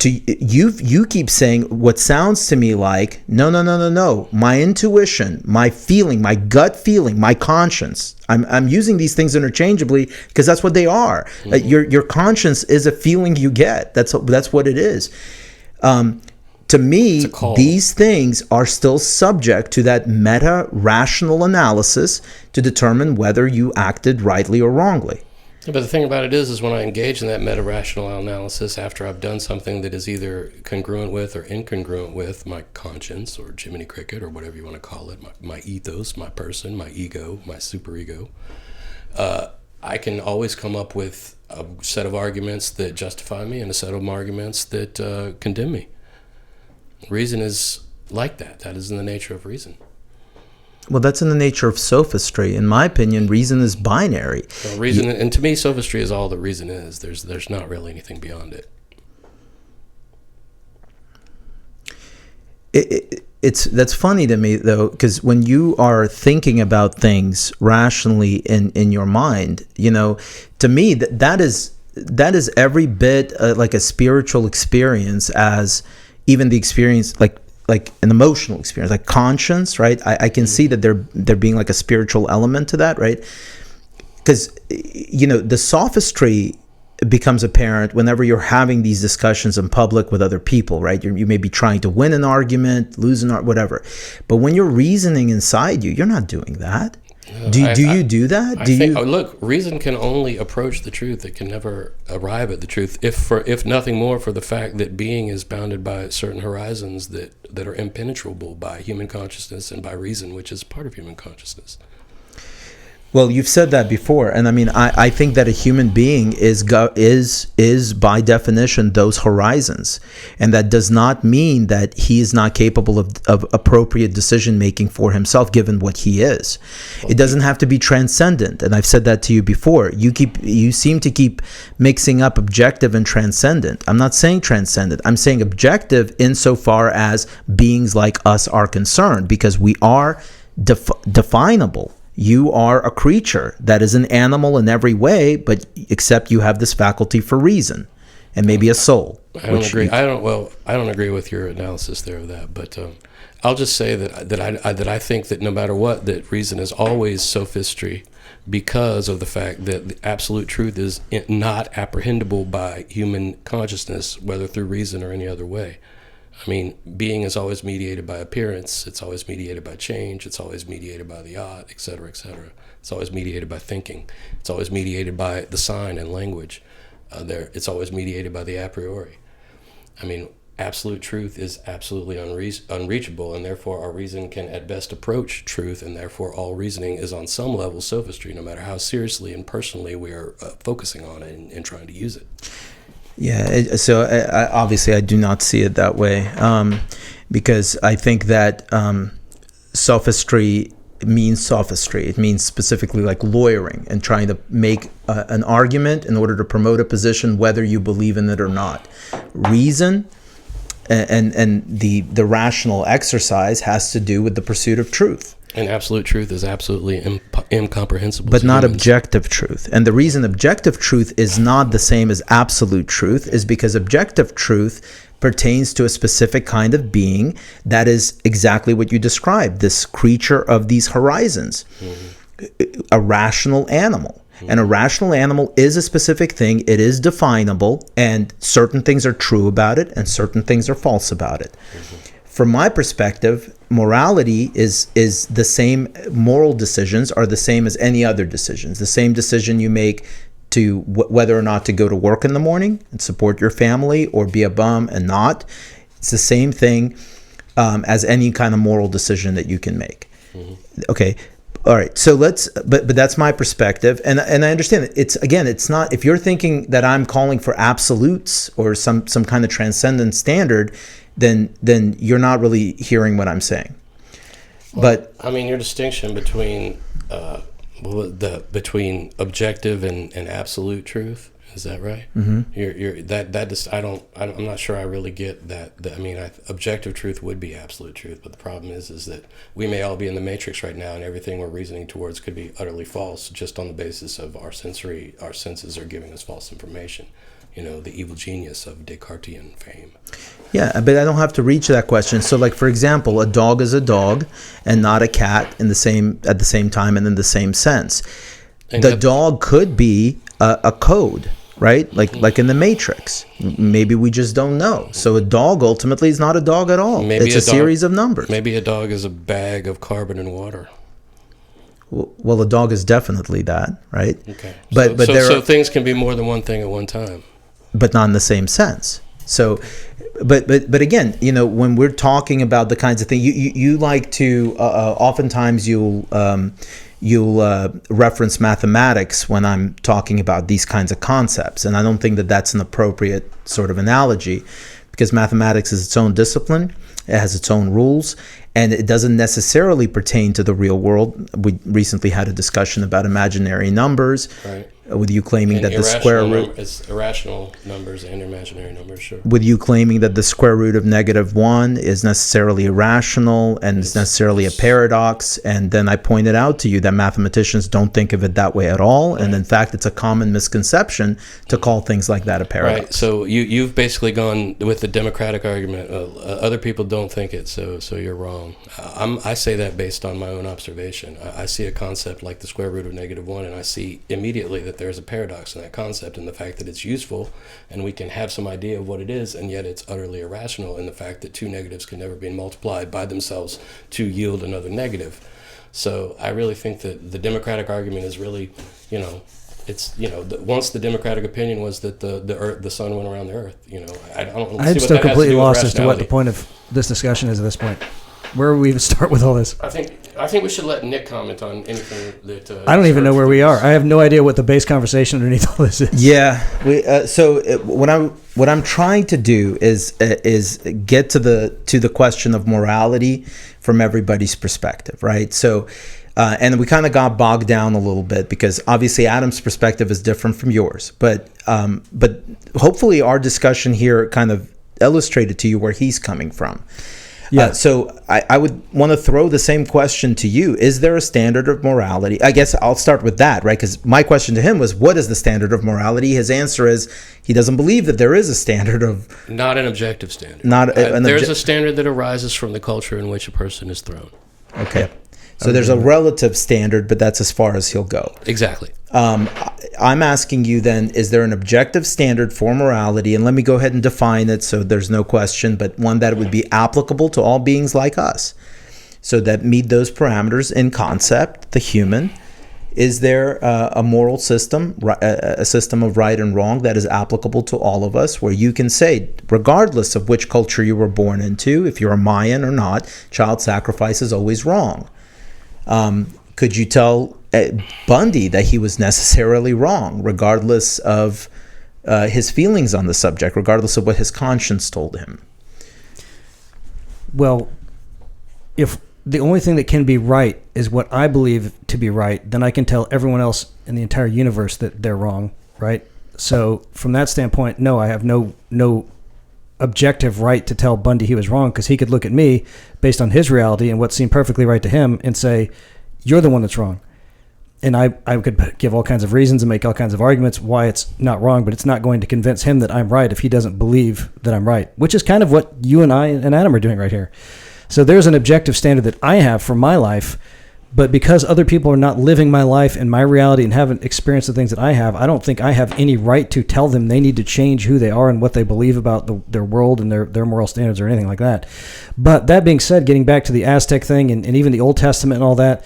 You keep saying what sounds to me like, no. My intuition, my feeling, my gut feeling, my conscience. I'm using these things interchangeably because that's what they are. Mm-hmm. Your conscience is a feeling you get. That's what it is. To me, these things are still subject to that meta-rational analysis to determine whether you acted rightly or wrongly. But the thing about it is when I engage in that meta-rational analysis after I've done something that is either congruent with or incongruent with my conscience or Jiminy Cricket or whatever you want to call it, my ethos, my person, my ego, my superego, I can always come up with a set of arguments that justify me and a set of arguments that condemn me. Reason is like that. That is in the nature of reason. Well, that's in the nature of sophistry. In my opinion, reason is binary. Well, reason, and to me, sophistry is all that reason is. There's not really anything beyond it. That's funny to me, though, because when you are thinking about things rationally in your mind, to me that is every bit like a spiritual experience as even the experience like an emotional experience, like conscience, right? I can see that there being like a spiritual element to that, right? Because the sophistry becomes apparent whenever you're having these discussions in public with other people, right? You may be trying to win an argument, lose an argument, whatever. But when you're reasoning inside you, you're not doing that. Do you do that? Look, reason can only approach the truth. It can never arrive at the truth, if nothing more for the fact that being is bounded by certain horizons that are impenetrable by human consciousness and by reason, which is part of human consciousness. Well, you've said that before, and I mean, I think that a human being is by definition those horizons, and that does not mean that he is not capable of appropriate decision making for himself, given what he is. It doesn't have to be transcendent, and I've said that to you before. You seem to keep mixing up objective and transcendent. I'm not saying transcendent. I'm saying objective insofar as beings like us are concerned, because we are definable. You are a creature that is an animal in every way, but except you have this faculty for reason and maybe a soul. I don't agree. I don't agree with your analysis there of that, but I'll just say that I think that no matter what, that reason is always sophistry, because of the fact that the absolute truth is not apprehendable by human consciousness, whether through reason or any other way. I mean, being is always mediated by appearance. It's always mediated by change. It's always mediated by the odd, et cetera, et cetera. It's always mediated by thinking. It's always mediated by the sign and language. It's always mediated by the a priori. I mean, absolute truth is absolutely unreachable, and therefore our reason can at best approach truth, and therefore all reasoning is on some level sophistry, no matter how seriously and personally we are focusing on it and trying to use it. Yeah, so obviously I do not see it that way, because I think that sophistry means sophistry. It means specifically like lawyering and trying to make an argument in order to promote a position, whether you believe in it or not. Reason and the rational exercise has to do with the pursuit of truth. And absolute truth is absolutely incomprehensible. But not objective truth. And the reason objective truth is not the same as absolute truth is because objective truth pertains to a specific kind of being that is exactly what you described, this creature of these horizons, a rational animal. And a rational animal is a specific thing. It is definable, and certain things are true about it and certain things are false about it. From my perspective, morality is the same. Moral decisions are the same as any other decisions. The same decision you make to whether or not to go to work in the morning and support your family, or be a bum and not. It's the same thing as any kind of moral decision that you can make. Okay. All right. So but that's my perspective. And I understand that it's not, if you're thinking that I'm calling for absolutes or some kind of transcendent standard, then you're not really hearing what I'm saying. Well, but I mean, your distinction between Well, between objective and absolute truth, is that right? Mm-hmm. I'm not sure I really get that. I mean, objective truth would be absolute truth, but the problem is that we may all be in the matrix right now, and everything we're reasoning towards could be utterly false, just on the basis of our senses are giving us false information. The evil genius of Descartesian fame. Yeah, but I don't have to reach that question. So, like, for example, a dog is a dog and not a cat at the same time and in the same sense. And the dog could be a code, right? Like in the Matrix. Maybe we just don't know. So a dog ultimately is not a dog at all. It's a series of numbers. Maybe a dog is a bag of carbon and water. Well, a dog is definitely that, right? Okay. So things can be more than one thing at one time. But not in the same sense. So, but again, when we're talking about the kinds of things you like to, oftentimes you'll reference mathematics when I'm talking about these kinds of concepts, and I don't think that that's an appropriate sort of analogy, because mathematics is its own discipline. It has its own rules, and it doesn't necessarily pertain to the real world. We recently had a discussion about imaginary numbers. Right. With you claiming that the square root is irrational numbers and imaginary numbers, sure. With you claiming that the square root of -1 is necessarily irrational and is necessarily a paradox, and then I pointed out to you that mathematicians don't think of it that way at all, right. And in fact, it's a common misconception to call things like that a paradox. Right. So you've basically gone with the democratic argument. Other people don't think it, so you're wrong. I say that based on my own observation. I see a concept like the square root of -1, and I see immediately that there's a paradox in that concept, and the fact that it's useful and we can have some idea of what it is, and yet it's utterly irrational in the fact that two negatives can never be multiplied by themselves to yield another negative. So I really think that the democratic argument is really, once the democratic opinion was that the sun went around the earth. I'm still completely lost as to what the point of this discussion is at this point. Where would we even start with all this? I think we should let Nick comment on anything that. I don't even know where we are. I have no idea what the base conversation underneath all this is. Yeah, what I'm trying to do is get to the question of morality from everybody's perspective, right? So, and we kind of got bogged down a little bit because obviously Adam's perspective is different from yours, but hopefully our discussion here kind of illustrated to you where he's coming from. Yeah. So I would want to throw the same question to you. Is there a standard of morality? I guess I'll start with that, right? Because my question to him was, what is the standard of morality? His answer is he doesn't believe that there is a standard of... Not an objective standard. There's a standard that arises from the culture in which a person is thrown. Okay. Yep. So there's a relative standard, but that's as far as he'll go. Exactly. I'm asking you then, is there an objective standard for morality? And let me go ahead and define it so there's no question, but one that would be applicable to all beings like us. So that meet those parameters in concept, the human. Is there a moral system, a system of right and wrong that is applicable to all of us, where you can say, regardless of which culture you were born into, if you're a Mayan or not, child sacrifice is always wrong. Could you tell Bundy that he was necessarily wrong, regardless of his feelings on the subject, regardless of what his conscience told him? Well, if the only thing that can be right is what I believe to be right, then I can tell everyone else in the entire universe that they're wrong, right? So from that standpoint, no, I have no objective right to tell Bundy he was wrong, because he could look at me based on his reality and what seemed perfectly right to him and say, you're the one that's wrong. And I could give all kinds of reasons and make all kinds of arguments why it's not wrong, but it's not going to convince him that I'm right if he doesn't believe that I'm right, which is kind of what you and I and Adam are doing right here. So there's an objective standard that I have for my life, but because other people are not living my life and my reality and haven't experienced the things that I have, I don't think I have any right to tell them they need to change who they are and what they believe about their world and their moral standards or anything like that. But that being said, getting back to the Aztec thing and even the Old Testament and all that,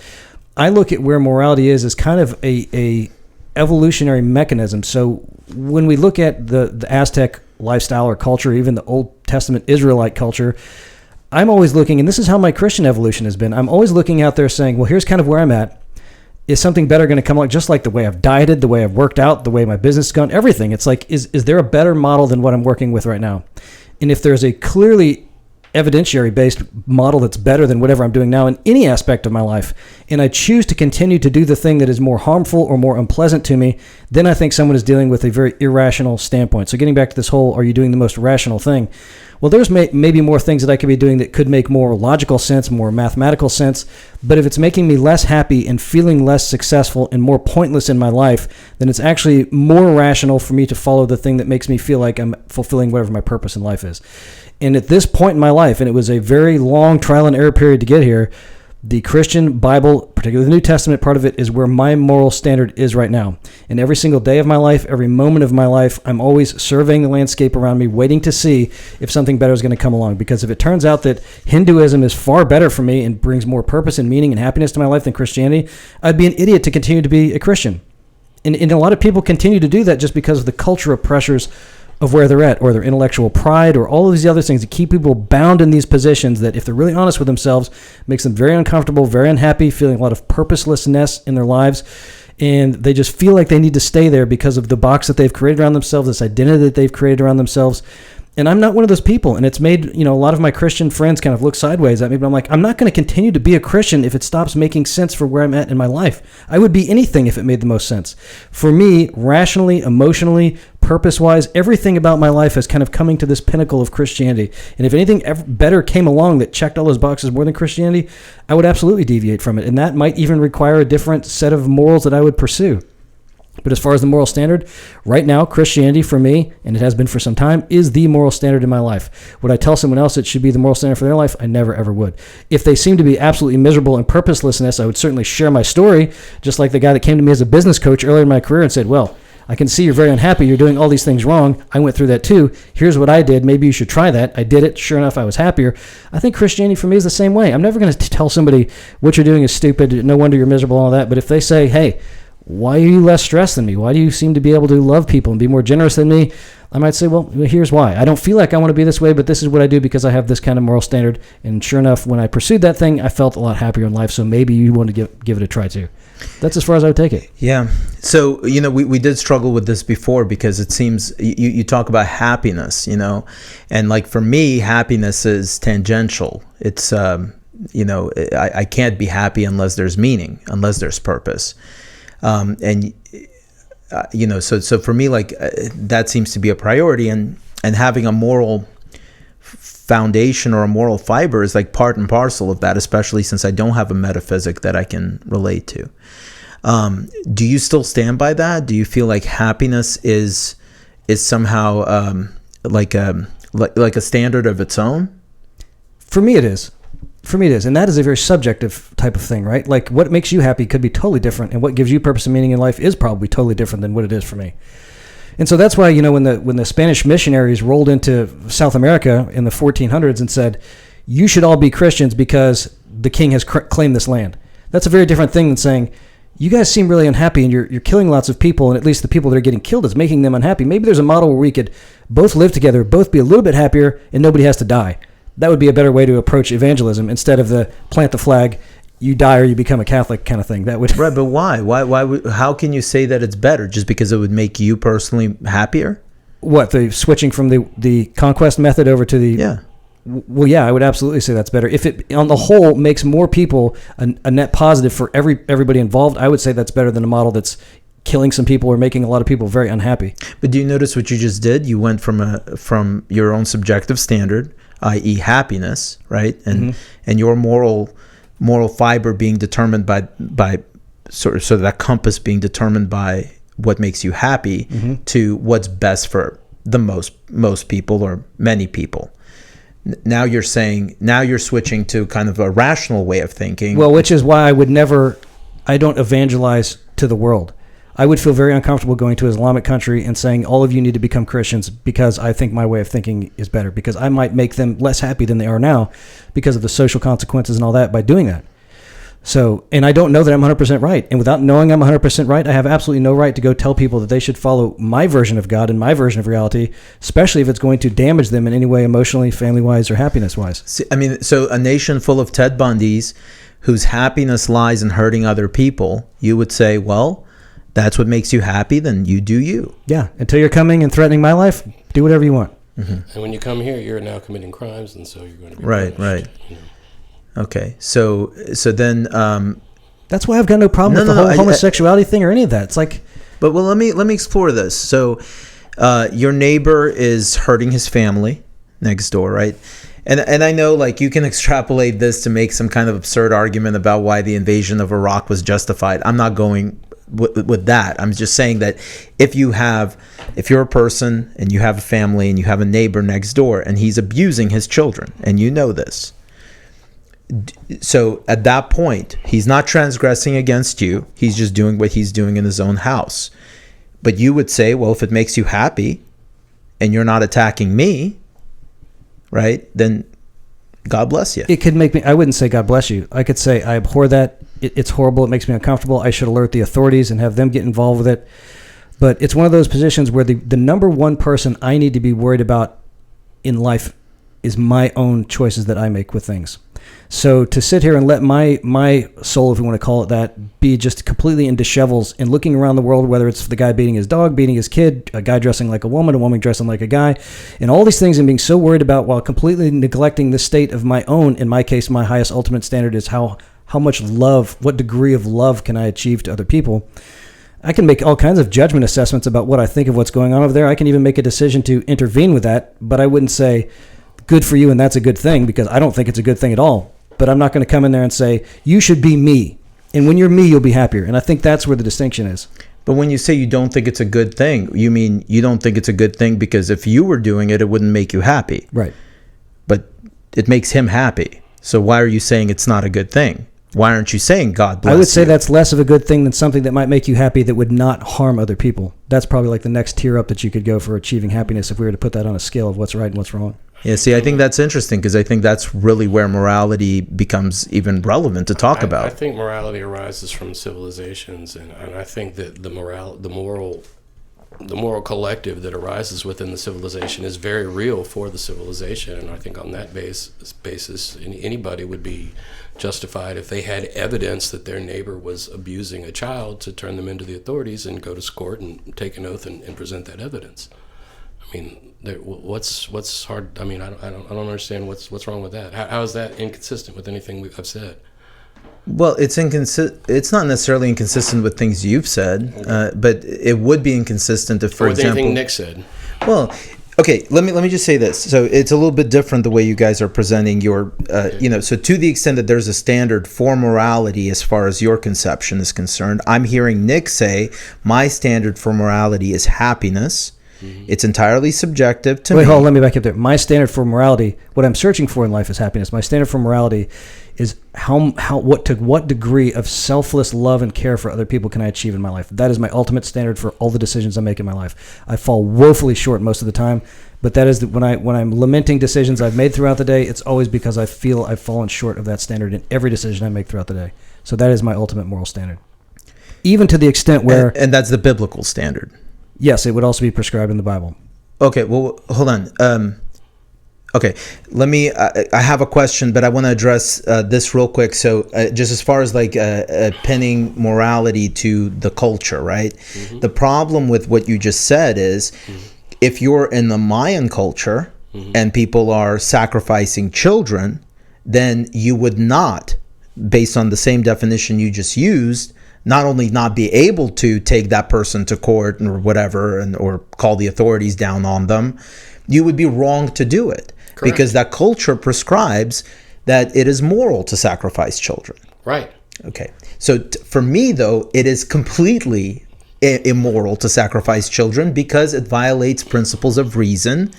I look at where morality is kind of a evolutionary mechanism. So when we look at the Aztec lifestyle or culture, even the Old Testament Israelite culture, I'm always looking, and this is how my Christian evolution has been, I'm always looking out there saying, well, here's kind of where I'm at. Is something better going to come along? Just like the way I've dieted, the way I've worked out, the way my business has gone, everything. It's like, is there a better model than what I'm working with right now? And if there's a clearly evidentiary based model that's better than whatever I'm doing now in any aspect of my life, and I choose to continue to do the thing that is more harmful or more unpleasant to me, then I think someone is dealing with a very irrational standpoint. So getting back to this whole, are you doing the most rational thing? Well, there's maybe more things that I could be doing that could make more logical sense, more mathematical sense. But if it's making me less happy and feeling less successful and more pointless in my life, then it's actually more rational for me to follow the thing that makes me feel like I'm fulfilling whatever my purpose in life is. And at this point in my life, and it was a very long trial and error period to get here, the Christian Bible, particularly the New Testament part of it, is where my moral standard is right now. And every single day of my life, every moment of my life, I'm always surveying the landscape around me, waiting to see if something better is going to come along. Because if it turns out that Hinduism is far better for me and brings more purpose and meaning and happiness to my life than Christianity, I'd be an idiot to continue to be a Christian. And a lot of people continue to do that just because of the cultural pressures of where they're at, or their intellectual pride, or all of these other things that keep people bound in these positions that, if they're really honest with themselves, makes them very uncomfortable, very unhappy, feeling a lot of purposelessness in their lives, and they just feel like they need to stay there because of the box that they've created around themselves, this identity that they've created around themselves. And I'm not one of those people, and it's made, a lot of my Christian friends kind of look sideways at me, but I'm like, I'm not going to continue to be a Christian if it stops making sense for where I'm at in my life. I would be anything if it made the most sense. For me, rationally, emotionally, purpose-wise, everything about my life is kind of coming to this pinnacle of Christianity. And if anything better came along that checked all those boxes more than Christianity, I would absolutely deviate from it. And that might even require a different set of morals that I would pursue. But as far as the moral standard, right now, Christianity for me, and it has been for some time, is the moral standard in my life. Would I tell someone else it should be the moral standard for their life? I never, ever would. If they seem to be absolutely miserable and purposelessness, I would certainly share my story, just like the guy that came to me as a business coach earlier in my career and said, well, I can see you're very unhappy. You're doing all these things wrong. I went through that too. Here's what I did. Maybe you should try that. I did it. Sure enough, I was happier. I think Christianity for me is the same way. I'm never going to tell somebody what you're doing is stupid. No wonder you're miserable and all that. But if they say, hey, why are you less stressed than me? Why do you seem to be able to love people and be more generous than me? I might say, well, here's why. I don't feel like I want to be this way, but this is what I do because I have this kind of moral standard. And sure enough, when I pursued that thing, I felt a lot happier in life. So maybe you want to give it a try too. That's as far as I would take it. Yeah. So, we did struggle with this before because it seems you talk about happiness, and like for me, happiness is tangential. It's, I can't be happy unless there's meaning, unless there's purpose. So for me, like that seems to be a priority, and having a moral foundation or a moral fiber is like part and parcel of that, especially since I don't have a metaphysic that I can relate to. Do you still stand by that? Do you feel like happiness is somehow like a standard of its own? For me, it is. And that is a very subjective type of thing, right? Like what makes you happy could be totally different, and what gives you purpose and meaning in life is probably totally different than what it is for me. And so that's why, when the Spanish missionaries rolled into South America in the 1400s and said, you should all be Christians because the king has claimed this land. That's a very different thing than saying, you guys seem really unhappy and you're killing lots of people, and at least the people that are getting killed is making them unhappy. Maybe there's a model where we could both live together, both be a little bit happier, and nobody has to die. That would be a better way to approach evangelism instead of the plant the flag, you die or you become a Catholic kind of thing. That would right, but why? How can you say that it's better? Just because it would make you personally happier? What, the switching from the conquest method over to the... Yeah. Well, yeah, I would absolutely say that's better. If it, on the whole, makes more people a net positive for everybody involved, I would say that's better than a model that's killing some people or making a lot of people very unhappy. But do you notice what you just did? You went from your own subjective standard, i.e. happiness, right? And your moral fiber being determined by sort of that compass being determined by what makes you happy to what's best for the most people or many people. Now you're switching to kind of a rational way of thinking. Well, which is why I don't evangelize to the world. I would feel very uncomfortable going to an Islamic country and saying, all of you need to become Christians because I think my way of thinking is better, because I might make them less happy than they are now because of the social consequences and all that by doing that. So, and I don't know that I'm 100% right. And without knowing I'm 100% right, I have absolutely no right to go tell people that they should follow my version of God and my version of reality, especially if it's going to damage them in any way emotionally, family-wise, or happiness-wise. So a nation full of Ted Bundys whose happiness lies in hurting other people, you would say, well, that's what makes you happy, then you do you. Yeah, until you're coming and threatening my life, do whatever you want. And when you come here, you're now committing crimes, and so you're going to be Right, punished, right. you know. Okay, so then, That's why I've got no problem with the whole homosexuality thing or any of that. It's like, but well, let me explore this. So, your neighbor is hurting his family next door, right? And I know, like, you can extrapolate this to make some kind of absurd argument about why the invasion of Iraq was justified. I'm not going with that. I'm just saying that if you're a person and you have a family and you have a neighbor next door and he's abusing his children, and you know this, so at that point, he's not transgressing against you. He's just doing what he's doing in his own house. But you would say, well, if it makes you happy and you're not attacking me, right, then God bless you. it could make me, I wouldn't say God bless you. I could say I abhor that. It's horrible. It makes me uncomfortable. I should alert the authorities and have them get involved with it. But it's one of those positions where the number one person I need to be worried about in life is my own choices that I make with things. So to sit here and let my soul, if you want to call it that, be just completely in dishevels and looking around the world, whether it's the guy beating his dog, beating his kid, a guy dressing like a woman dressing like a guy, and all these things, and being so worried about while completely neglecting the state of my own, in my case, my highest ultimate standard is how much love, what degree of love can I achieve to other people. I can make all kinds of judgment assessments about what I think of what's going on over there. I can even make a decision to intervene with that, but I wouldn't say good for you and that's a good thing, because I don't think it's a good thing at all. But I'm not going to come in there and say, you should be me. And when you're me, you'll be happier. And I think that's where the distinction is. But when you say you don't think it's a good thing, you mean you don't think it's a good thing because if you were doing it, it wouldn't make you happy. Right. But it makes him happy. So why are you saying it's not a good thing? Why aren't you saying God bless you? I would say that's less of a good thing than something that might make you happy that would not harm other people. That's probably like the next tier up that you could go for achieving happiness if we were to put that on a scale of what's right and what's wrong. Yeah, see, I think that's interesting because I think that's really where morality becomes even relevant to talk about. I think morality arises from civilizations, and I think that the moral collective that arises within the civilization is very real for the civilization, and I think on that basis, anybody would be justified if they had evidence that their neighbor was abusing a child to turn them into the authorities and go to court and take an oath and present that evidence. I mean, what's hard? I mean, I don't understand what's wrong with that. How is that inconsistent with anything I've said? Well, it's not necessarily inconsistent with things you've said, but it would be inconsistent if, for example, anything Nick said. Well, okay, let me just say this. So it's a little bit different the way you guys are presenting your, so to the extent that there's a standard for morality as far as your conception is concerned, I'm hearing Nick say my standard for morality is happiness. Mm-hmm. It's entirely subjective to me. Wait, hold on, let me back up there. My standard for morality, what I'm searching for in life is happiness. My standard for morality is what degree of selfless love and care for other people can I achieve in my life. That is my ultimate standard for all the decisions I make in my life. I fall woefully short most of the time, but that is when I'm lamenting decisions I've made throughout the day, it's always because I feel I've fallen short of that standard in every decision I make throughout the day. So that is my ultimate moral standard. Even to the extent where... And that's the biblical standard. Yes, it would also be prescribed in the Bible. Okay, well, hold on. Okay, let me. I have a question, but I want to address this real quick. So, just as far as like pinning morality to the culture, right? Mm-hmm. The problem with what you just said is, if you're in the Mayan culture and people are sacrificing children, then you would not, based on the same definition you just used, not only not be able to take that person to court or whatever, or call the authorities down on them, you would be wrong to do it. Correct. Because that culture prescribes that it is moral to sacrifice children. Right. Okay. So for me, though, it is completely immoral to sacrifice children because it violates principles of reason.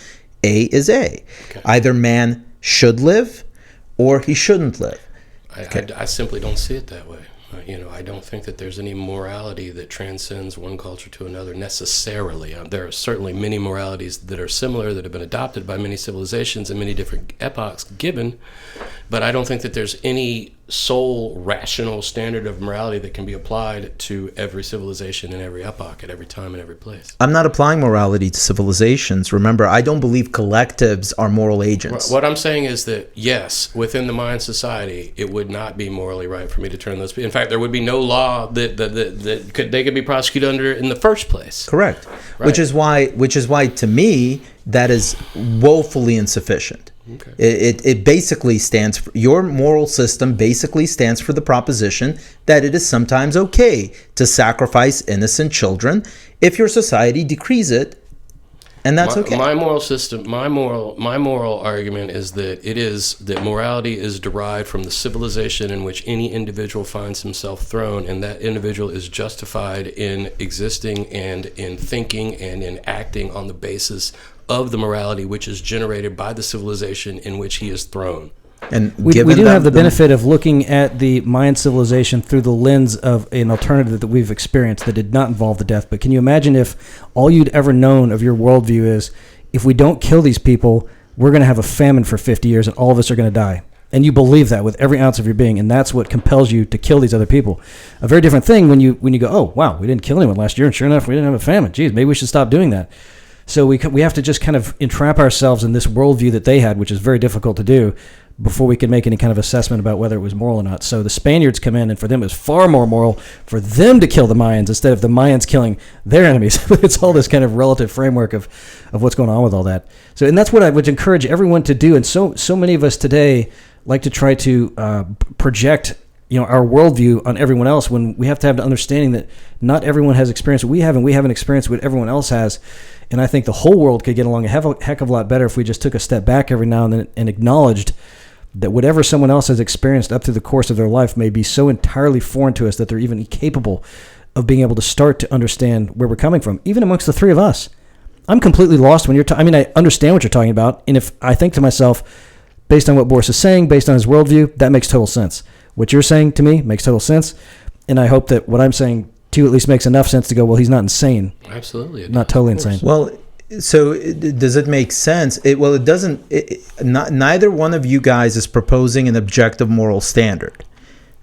A is A. Okay. Either man should live or he shouldn't live. I simply don't see it that way. I don't think that there's any morality that transcends one culture to another necessarily. There are certainly many moralities that are similar that have been adopted by many civilizations and many different epochs given, but I don't think that there's any sole rational standard of morality that can be applied to every civilization and every epoch at every time and every place. I'm not applying morality to civilizations. Remember, I don't believe collectives are moral agents. What I'm saying is that, yes, within the Mayan society, it would not be morally right for me to turn those people. In fact, there would be no law that they could be prosecuted under in the first place. Correct. Which is why to me that is woefully insufficient. Okay. It basically stands for, your moral system basically stands for the proposition that it is sometimes okay to sacrifice innocent children if your society decrees it, and that's okay. My moral system, my moral argument is that morality is derived from the civilization in which any individual finds himself thrown, and that individual is justified in existing and in thinking and in acting on the basis of the morality which is generated by the civilization in which he is thrown. And we do have the benefit of looking at the Mayan civilization through the lens of an alternative that we've experienced that did not involve the death. But can you imagine if all you'd ever known of your worldview is, if we don't kill these people, we're going to have a famine for 50 years and all of us are going to die. And you believe that with every ounce of your being, and that's what compels you to kill these other people. A very different thing when you go, oh, wow, we didn't kill anyone last year, and sure enough, we didn't have a famine. Geez, maybe we should stop doing that. So we have to just kind of entrap ourselves in this worldview that they had, which is very difficult to do, before we can make any kind of assessment about whether it was moral or not. So the Spaniards come in, and for them it's far more moral for them to kill the Mayans instead of the Mayans killing their enemies. It's all this kind of relative framework of what's going on with all that. So, and that's what I would encourage everyone to do. And so many of us today like to try to project our worldview on everyone else, when we have to have the understanding that not everyone has experience what we have, and we haven't experienced what everyone else has. And I think the whole world could get along a heck of a lot better if we just took a step back every now and then and acknowledged that whatever someone else has experienced up through the course of their life may be so entirely foreign to us that they're even incapable of being able to start to understand where we're coming from, even amongst the three of us. I'm completely lost when you're I understand what you're talking about, and if I think to myself, based on what Boris is saying, based on his worldview, that makes total sense. What you're saying to me makes total sense, and I hope that what I'm saying to you at least makes enough sense to go, well, he's not insane. Absolutely. Not totally insane. Well, so does it make sense? It doesn't. Neither one of you guys is proposing an objective moral standard,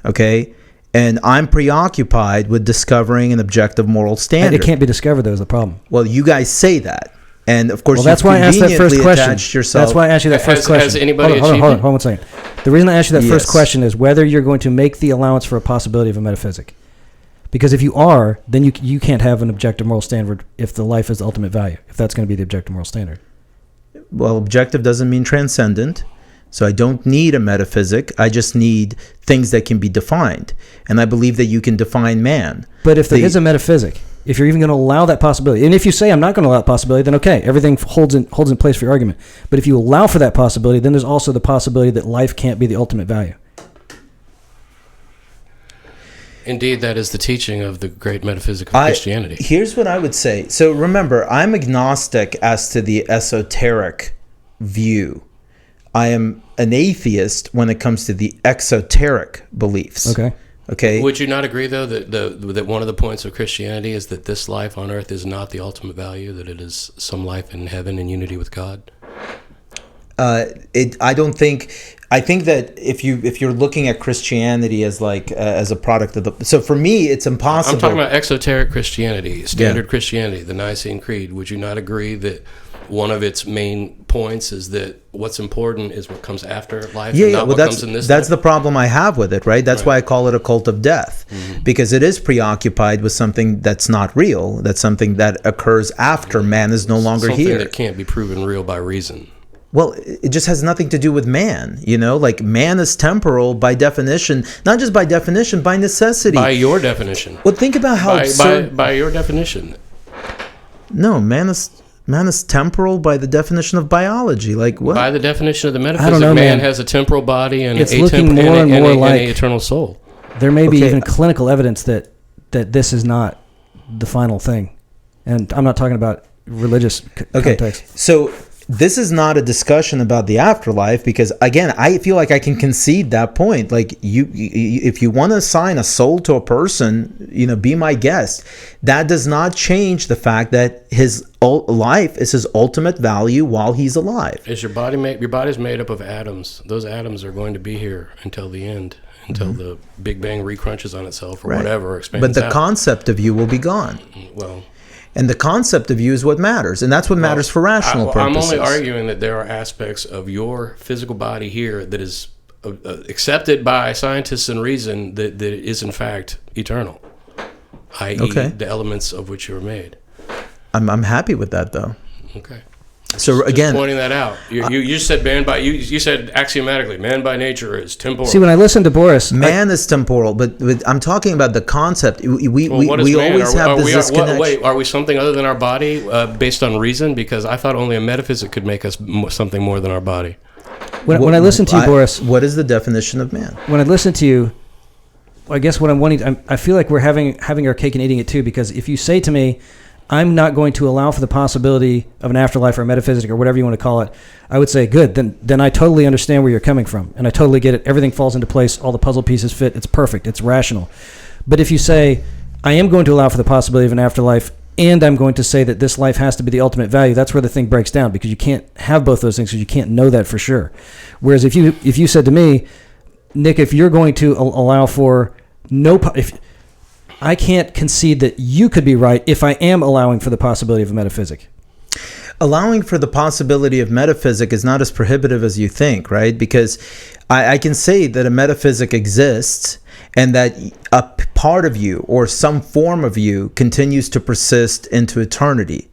okay? And I'm preoccupied with discovering an objective moral standard. And it can't be discovered, though, is the problem. Well, you guys say that. And, of course, that's why I asked that first question. That's why I asked you that first question. Has anybody hold on 1 second. The reason I asked you that first question is whether you're going to make the allowance for a possibility of a metaphysic. Because if you are, then you can't have an objective moral standard if the life is the ultimate value, if that's going to be the objective moral standard. Well, objective doesn't mean transcendent. So I don't need a metaphysic. I just need things that can be defined. And I believe that you can define man. But if there is a metaphysic, if you're even going to allow that possibility, and if you say I'm not going to allow that possibility, then okay, everything holds in place for your argument. But if you allow for that possibility, then there's also the possibility that life can't be the ultimate value. Indeed, that is the teaching of the great metaphysic of Christianity. Here's what I would say. So remember, I'm agnostic as to the esoteric view. I am an atheist when it comes to the exoteric beliefs. Okay. Would you not agree, though, that one of the points of Christianity is that this life on earth is not the ultimate value, that it is some life in heaven in unity with God? I think that if you're looking at Christianity as as a product of the, so for me it's impossible. I'm talking about exoteric Christianity, standard Christianity, the Nicene Creed. Would you not agree that one of its main points is that what's important is what comes after life, and not what comes in this life? That's the problem I have with it, right? That's why I call it a cult of death, because it is preoccupied with something that's not real. That's something that occurs after man is no longer here. Something that can't be proven real by reason. Well, it just has nothing to do with man, like man is temporal by definition, not just by definition, by necessity. By your definition. Well, think about how by your definition. No, man is temporal by the definition of biology. Like what? By the definition of the metaphysics, I don't know, man has a temporal body and it's looking more and more like an eternal soul. There may be even clinical evidence that this is not the final thing, and I'm not talking about religious context. So this is not a discussion about the afterlife, because again, I feel like I can concede that point. Like you if you want to assign a soul to a person, be my guest. That does not change the fact that his life is his ultimate value while he's alive. Is your body's made up of atoms. Those atoms are going to be here until the end, until the Big Bang recrunches on itself or whatever expands But the concept of you will be gone. Well, and the concept of you is what matters, and that's what matters for rational purposes. I'm only arguing that there are aspects of your physical body here that is accepted by scientists and reason that is in fact eternal, i.e. the elements of which you were made. I'm happy with that though. Okay. So Just again, pointing that out. You said you said axiomatically, man by nature is temporal. See, when I listen to Boris, man is temporal, but I'm talking about the concept. We what is man? always have this disconnection. Wait, are we something other than our body based on reason? Because I thought only a metaphysic could make us something more than our body. When I listen to you, Boris, what is the definition of man? when I listen to you, I guess what I'm wanting, I feel like we're having our cake and eating it too, because if you say to me, I'm not going to allow for the possibility of an afterlife or a metaphysic or whatever you want to call it, I would say, good, then I totally understand where you're coming from, and I totally get it. Everything falls into place. All the puzzle pieces fit. It's perfect. It's rational. But if you say, I am going to allow for the possibility of an afterlife, and I'm going to say that this life has to be the ultimate value, that's where the thing breaks down, because you can't have both those things because you can't know that for sure. Whereas if you said to me, Nick, if you're going to allow for if I can't concede that you could be right if I am allowing for the possibility of a metaphysic. Allowing for the possibility of metaphysic is not as prohibitive as you think, right? Because I can say that a metaphysic exists and that a part of you or some form of you continues to persist into eternity.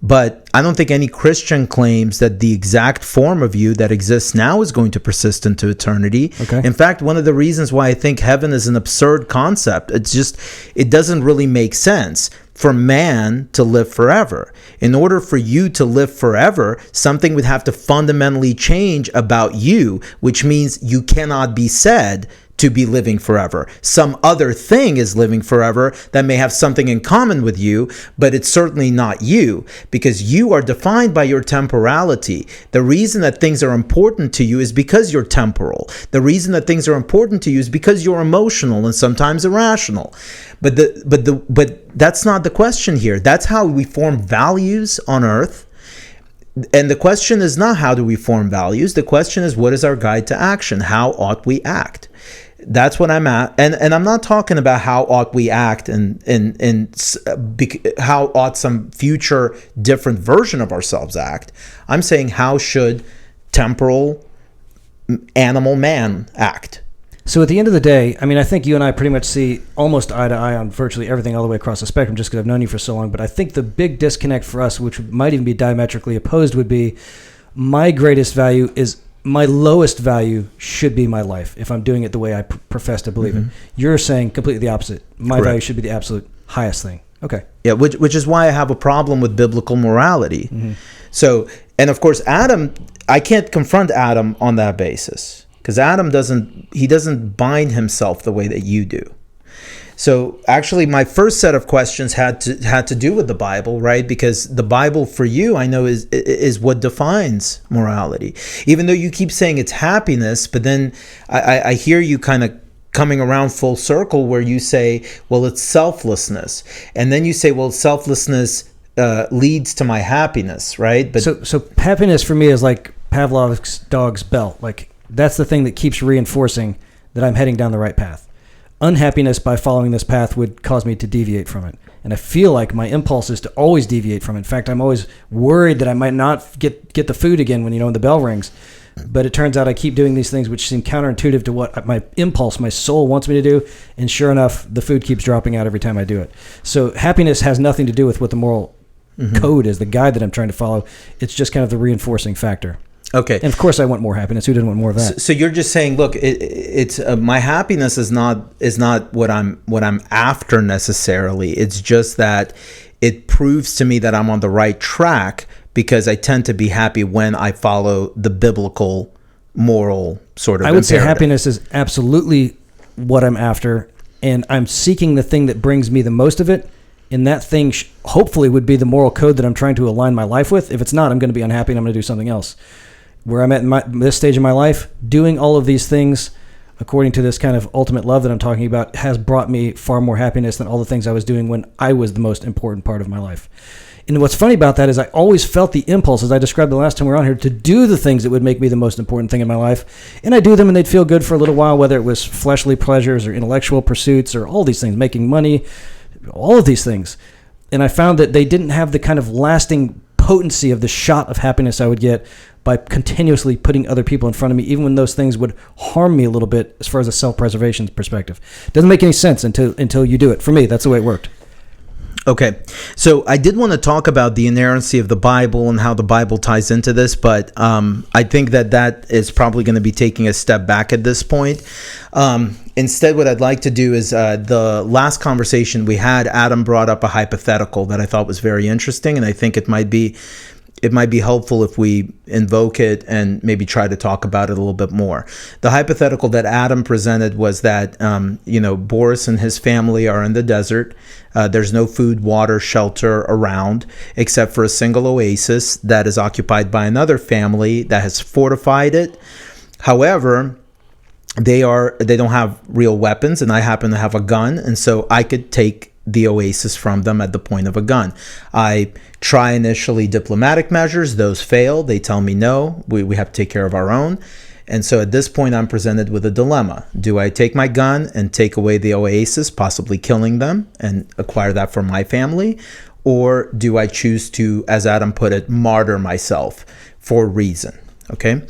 But I don't think any Christian claims that the exact form of you that exists now is going to persist into eternity. Okay. In fact, one of the reasons why I think heaven is an absurd concept, it doesn't really make sense for man to live forever. In order for you to live forever, something would have to fundamentally change about you, which means you cannot be said to be living forever. Some other thing is living forever that may have something in common with you, but it's certainly not you, because you are defined by your temporality. The reason that things are important to you is because you're temporal. The reason that things are important to you is because you're emotional and sometimes irrational. But that's not the question here. That's how we form values on earth. And the question is not how do we form values. The question is, what is our guide to action? How ought we act? That's what I'm at. And I'm not talking about how ought we act and how ought some future different version of ourselves act. I'm saying how should temporal animal man act? So at the end of the day, I mean, I think you and I pretty much see almost eye to eye on virtually everything all the way across the spectrum just because I've known you for so long. But I think the big disconnect for us, which might even be diametrically opposed, would be my greatest value is my lowest value should be my life if I'm doing it the way I profess to believe it. You're saying completely the opposite. My Correct. value should be the absolute highest thing. Okay. Yeah, which is why I have a problem with biblical morality. So, and of course, Adam, I can't confront Adam on that basis because Adam doesn't bind himself the way that you do. So actually, my first set of questions had to do with the Bible, right? Because the Bible for you, I know, is what defines morality. Even though you keep saying it's happiness, but then I hear you kind of coming around full circle where you say, well, it's selflessness. And then you say, well, selflessness leads to my happiness, right? But So happiness for me is like Pavlov's dog's belt. Like that's the thing that keeps reinforcing that I'm heading down the right path. Unhappiness by following this path would cause me to deviate from it. And I feel like my impulse is to always deviate from it. In fact, I'm always worried that I might not get the food again when the bell rings. But it turns out I keep doing these things which seem counterintuitive to what my impulse, my soul wants me to do. And sure enough, the food keeps dropping out every time I do it. So happiness has nothing to do with what the moral code is, the guide that I'm trying to follow. It's just kind of the reinforcing factor. okay. And of course I want more happiness. Who doesn't want more of that? So you're just saying, look, it's my happiness is not what I'm after necessarily. It's just that it proves to me that I'm on the right track because I tend to be happy when I follow the biblical moral sort of. I would say imperative. happiness is absolutely what I'm after, and I'm seeking the thing that brings me the most of it. And that thing hopefully would be the moral code that I'm trying to align my life with. If it's not, I'm going to be unhappy and I'm going to do something else. Where I'm at in this stage of my life, doing all of these things according to this kind of ultimate love that I'm talking about has brought me far more happiness than all the things I was doing when I was the most important part of my life. And what's funny about that is I always felt the impulse, as I described the last time we were on here, to do the things that would make me the most important thing in my life. And I do them and they'd feel good for a little while, whether it was fleshly pleasures or intellectual pursuits or all these things, making money, all of these things. And I found that they didn't have the kind of lasting potency of the shot of happiness I would get by continuously putting other people in front of me, even when those things would harm me a little bit as far as a self-preservation perspective. Doesn't make any sense until you do it. For me, that's the way it worked. Okay, so I did want to talk about the inerrancy of the Bible and how the Bible ties into this, but I think that is probably going to be taking a step back at this point. Instead, what I'd like to do is the last conversation we had, Adam brought up a hypothetical that I thought was very interesting, and I think it might be helpful if we invoke it and maybe try to talk about it a little bit more. The hypothetical that Adam presented was that, Boris and his family are in the desert. There's no food, water, shelter around except for a single oasis that is occupied by another family that has fortified it. However, they don't have real weapons, and I happen to have a gun, and so I could take the oasis from them at the point of a gun. I try initially diplomatic measures. Those fail. They tell me no, we have to take care of our own. And so at this point, I'm presented with a dilemma. Do I take my gun and take away the oasis, possibly killing them, and acquire that for my family? Or do I choose to, as Adam put it, martyr myself for reason? Okay.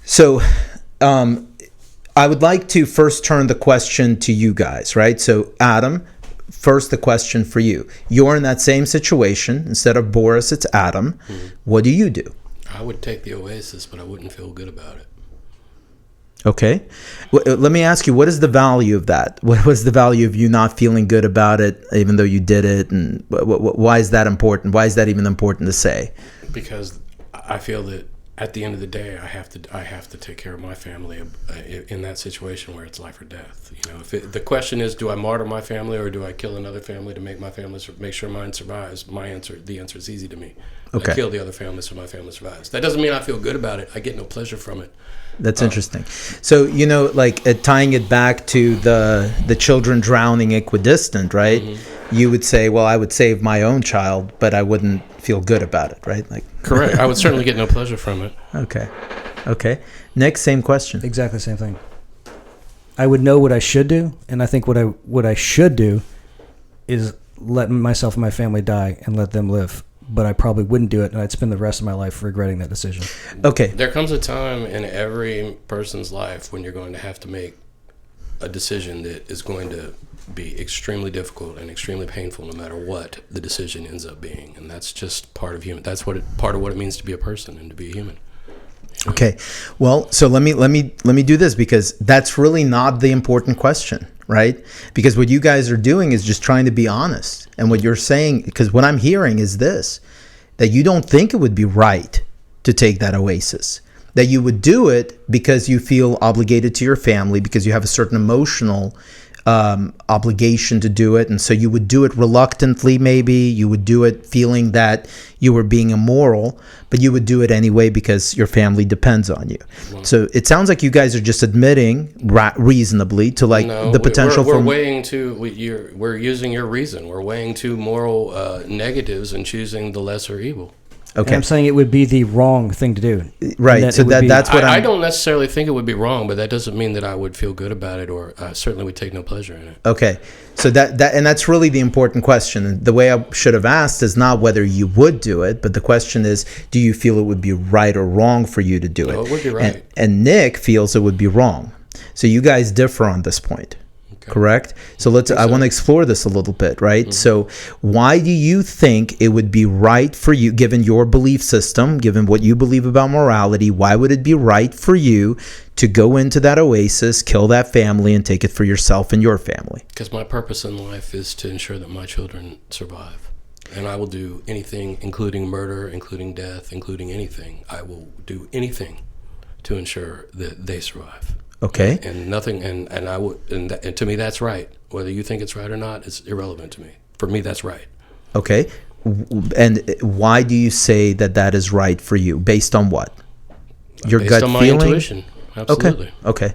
So I would like to first turn the question to you guys, right? So Adam, first, the question for you. You're in that same situation. Instead of Boris, it's Adam. Mm-hmm. What do you do? I would take the oasis, but I wouldn't feel good about it. Okay. Let me ask you, what is the value of that? What was the value of you not feeling good about it, even though you did it? And why is that important? Why is that even important to say? Because I feel that at the end of the day, I have to take care of my family in that situation where it's life or death. If the question is, do I martyr my family or do I kill another family to make sure mine survives? The answer is easy to me. Okay. I kill the other family so my family survives. That doesn't mean I feel good about it. I get no pleasure from it. That's interesting. So, tying it back to the children drowning equidistant, right? Mm-hmm. You would say, well, I would save my own child, but I wouldn't feel good about it, right? Correct. I would certainly get no pleasure from it. Okay. Nick, same question. Exactly the same thing. I would know what I should do, and I think what I should do is let myself and my family die and let them live. But I probably wouldn't do it, and I'd spend the rest of my life regretting that decision. Okay. There comes a time in every person's life when you're going to have to make a decision that is going to be extremely difficult and extremely painful, no matter what the decision ends up being, and that's just part of human. That's part of what it means to be a person and to be a human. Okay, well, so let me do this, because that's really not the important question, right? Because what you guys are doing is just trying to be honest, and what you're saying, because what I'm hearing is this, that you don't think it would be right to take that oasis, that you would do it because you feel obligated to your family, because you have a certain emotional obligation to do it, and so you would do it reluctantly. Maybe you would do it feeling that you were being immoral, but you would do it anyway because your family depends on you. Wow. So it sounds like you guys are just admitting reasonably to the potential. We're using your reason. We're weighing two moral negatives and choosing the lesser evil. Okay. And I'm saying it would be the wrong thing to do. Right. So that's what I don't necessarily think it would be wrong, but that doesn't mean that I would feel good about it, or I certainly would take no pleasure in it. Okay. So that's really the important question. The way I should have asked is not whether you would do it, but the question is, do you feel it would be right or wrong for you to do it? No, it would be right. And Nick feels it would be wrong. So you guys differ on this point. Okay. Correct? So I want to explore this a little bit, right? Mm-hmm. So why do you think it would be right for you, given your belief system, given what you believe about morality, why would it be right for you to go into that oasis, kill that family, and take it for yourself and your family? Because my purpose in life is to ensure that my children survive. And I will do anything, including murder, including death, including anything. I will do anything to ensure that they survive. Okay. And nothing, and I would, and to me that's right. Whether you think it's right or not, it's irrelevant to me. For me, that's right. Okay. And why do you say that is right for you? Based on what? Your based gut on my feeling? Intuition. Absolutely. Okay.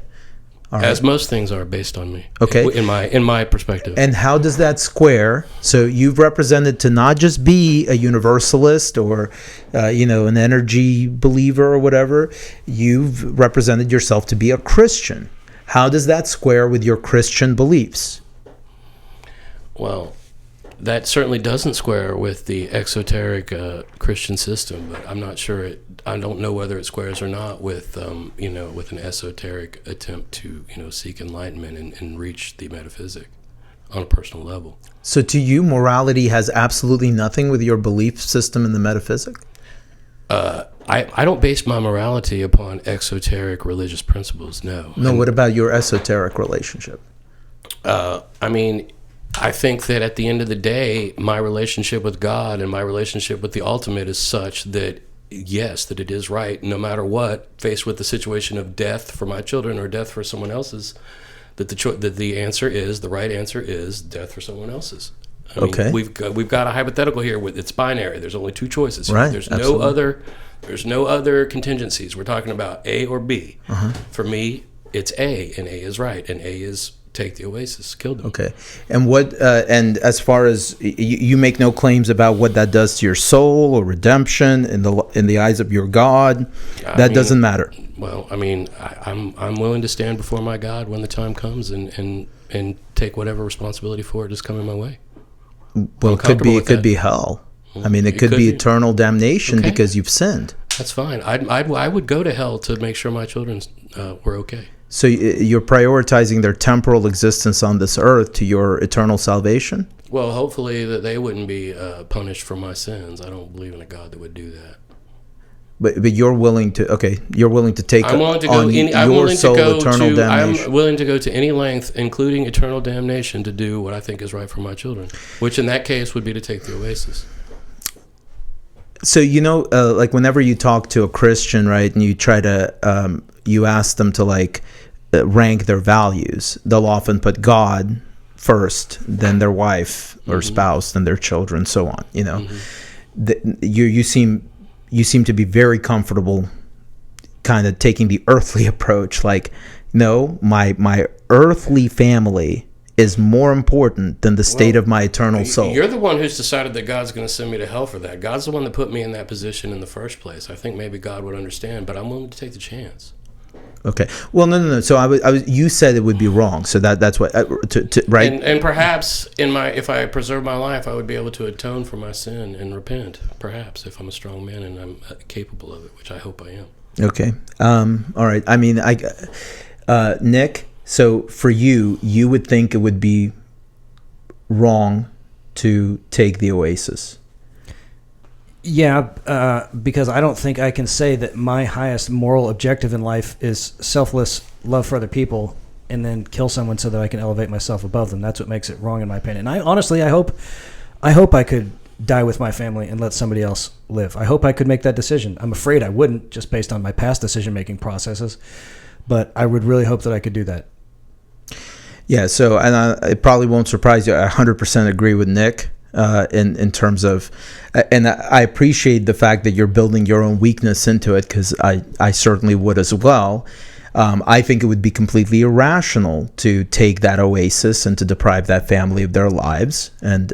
All right. As most things are based on me. Okay. In my perspective. And how does that square? So you've represented to not just be a universalist or, an energy believer or whatever. You've represented yourself to be a Christian. How does that square with your Christian beliefs? Well, that certainly doesn't square with the exoteric Christian system, but I'm not sure I don't know whether it squares or not with with an esoteric attempt to seek enlightenment and reach the metaphysic. on a personal level. So to you, morality has absolutely nothing with your belief system in the metaphysic? I don't base my morality upon exoteric religious principles, no. No, what about your esoteric relationship? I mean, I think that at the end of the day, my relationship with God and my relationship with the ultimate is such that, yes, that it is right, no matter what, faced with the situation of death for my children or death for someone else's, that the answer is, the right answer is death for someone else's. I mean, Okay. We've got a hypothetical here with it's binary. There's only two choices. Right, There's absolutely. there's no other contingencies. We're talking about A or B. For me, it's A, and A is right, and A is take the Oasis, kill them. Okay. And what? And as far as you make no claims about what that does to your soul or redemption in the eyes of your God, that doesn't matter. Well, I mean, I'm willing to stand before my God when the time comes and take whatever responsibility for it is coming my way. Well, I'm it could that. be hell. I mean, it could be eternal damnation because you've sinned. That's fine. I would go to hell to make sure my children were okay. So you're prioritizing their temporal existence on this earth to your eternal salvation? Well, hopefully that they wouldn't be punished for my sins. I don't believe in a God that would do that. But you're willing to take I'm willing to on your soul eternal damnation. I'm willing to go to any length, including eternal damnation, to do what I think is right for my children, which in that case would be to take the Oasis. So, like whenever you talk to a Christian, right, and you try to, you ask them to rank their values, they'll often put God first, then their wife or spouse, then their children, so on. You seem to be very comfortable kind of taking the earthly approach. Like, no, my earthly family is more important than the state of my eternal soul. You're the one who's decided that God's going to send me to hell for that. God's the one that put me in that position in the first place. I think maybe God would understand, but I'm willing to take the chance. Okay. Well, no. So I was. You said it would be wrong. So that's what. Right. And perhaps if I preserve my life, I would be able to atone for my sin and repent. Perhaps if I'm a strong man and I'm capable of it, which I hope I am. Okay. All right. I mean, Nick. So for you would think it would be wrong to take the Oasis. Yeah, because I don't think I can say that my highest moral objective in life is selfless love for other people and then kill someone so that I can elevate myself above them. That's what makes it wrong in my opinion. And I hope I could die with my family and let somebody else live. I hope I could make that decision. I'm afraid I wouldn't, just based on my past decision-making processes, but I would really hope that I could do that. Yeah, so, and it probably won't surprise you, I 100% agree with Nick in terms of, and I appreciate the fact that you're building your own weakness into it, because I certainly would as well. I think it would be completely irrational to take that Oasis and to deprive that family of their lives. And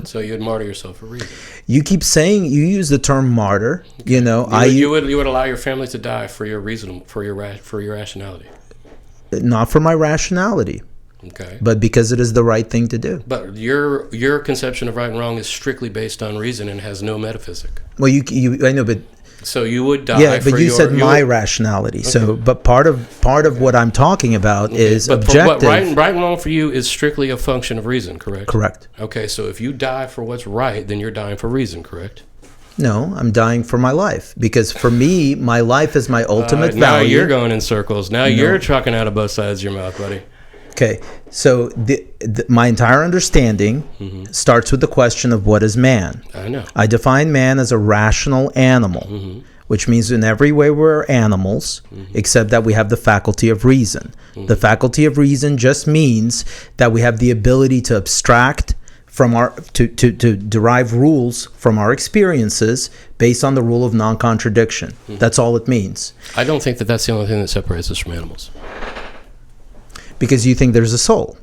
So you'd martyr yourself for reason. You keep saying, you use the term martyr. Okay. You would allow your family to die for your reason, for your rationality. Not for my rationality. Okay. But because it is the right thing to do. But your conception of right and wrong is strictly based on reason and has no metaphysic. Well, I know, but so you would die. Yeah, but you said my rationality. Okay. So, but part of what I'm talking about is objective. But right and wrong for you is strictly a function of reason, correct? Correct. Okay, so if you die for what's right, then you're dying for reason, correct? No, I'm dying for my life, because for me, my life is my ultimate value. Now you're going in circles. Now you're trucking out of both sides of your mouth, buddy. Okay, so my entire understanding starts with the question of what is man. I know. I define man as a rational animal, which means in every way we're animals, except that we have the faculty of reason. The faculty of reason just means that we have the ability to abstract from to derive rules from our experiences based on the rule of non-contradiction. That's all it means. I don't think that that's the only thing that separates us from animals. Because you think there's a soul.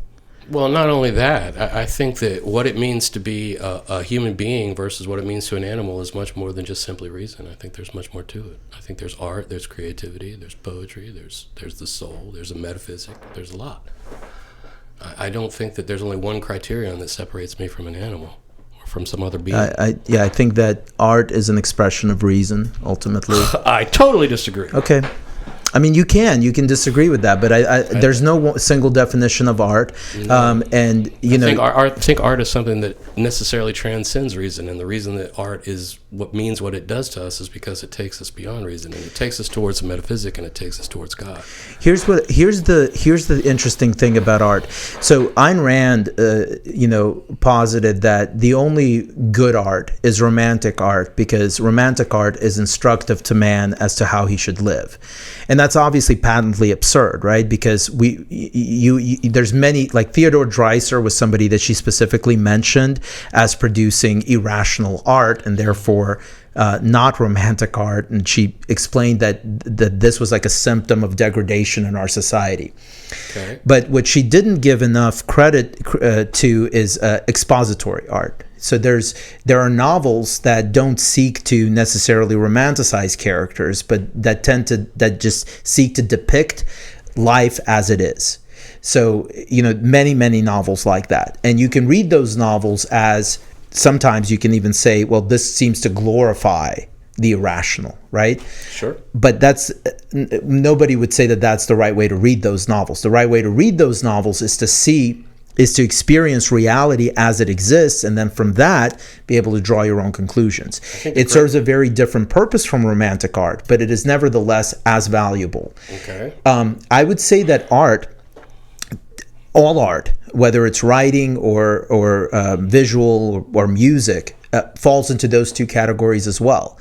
Well, not only that, I think that what it means to be a human being versus what it means to an animal is much more than just simply reason. I think there's much more to it. I think there's art, there's creativity, there's poetry, there's the soul, there's a metaphysic, there's a lot. I don't think that there's only one criterion that separates me from an animal or from some other being. I think that art is an expression of reason, ultimately. I totally disagree. Okay. I mean, you can disagree with that, but there's no single definition of art, and I think art is something that necessarily transcends reason, and the reason that art is what means what it does to us is because it takes us beyond reason, and it takes us towards the metaphysic, and it takes us towards God. Here's the interesting thing about art. So Ayn Rand, posited that the only good art is romantic art, because romantic art is instructive to man as to how he should live. And that's obviously patently absurd, right? Because there's many, like Theodore Dreiser was somebody that she specifically mentioned as producing irrational art and therefore not romantic art. And she explained that this was like a symptom of degradation in our society. Okay. But what she didn't give enough credit to is expository art. So there are novels that don't seek to necessarily romanticize characters, but that just seek to depict life as it is. So, many novels like that. And you can read those novels as, sometimes you can even say, well, this seems to glorify the irrational, right? Sure. But nobody would say that that's the right way to read those novels. The right way to read those novels is to experience reality as it exists, and then from that, be able to draw your own conclusions. It serves a very different purpose from romantic art, but it is nevertheless as valuable. Okay. I would say that all art, whether it's writing or visual or music, falls into those two categories as well.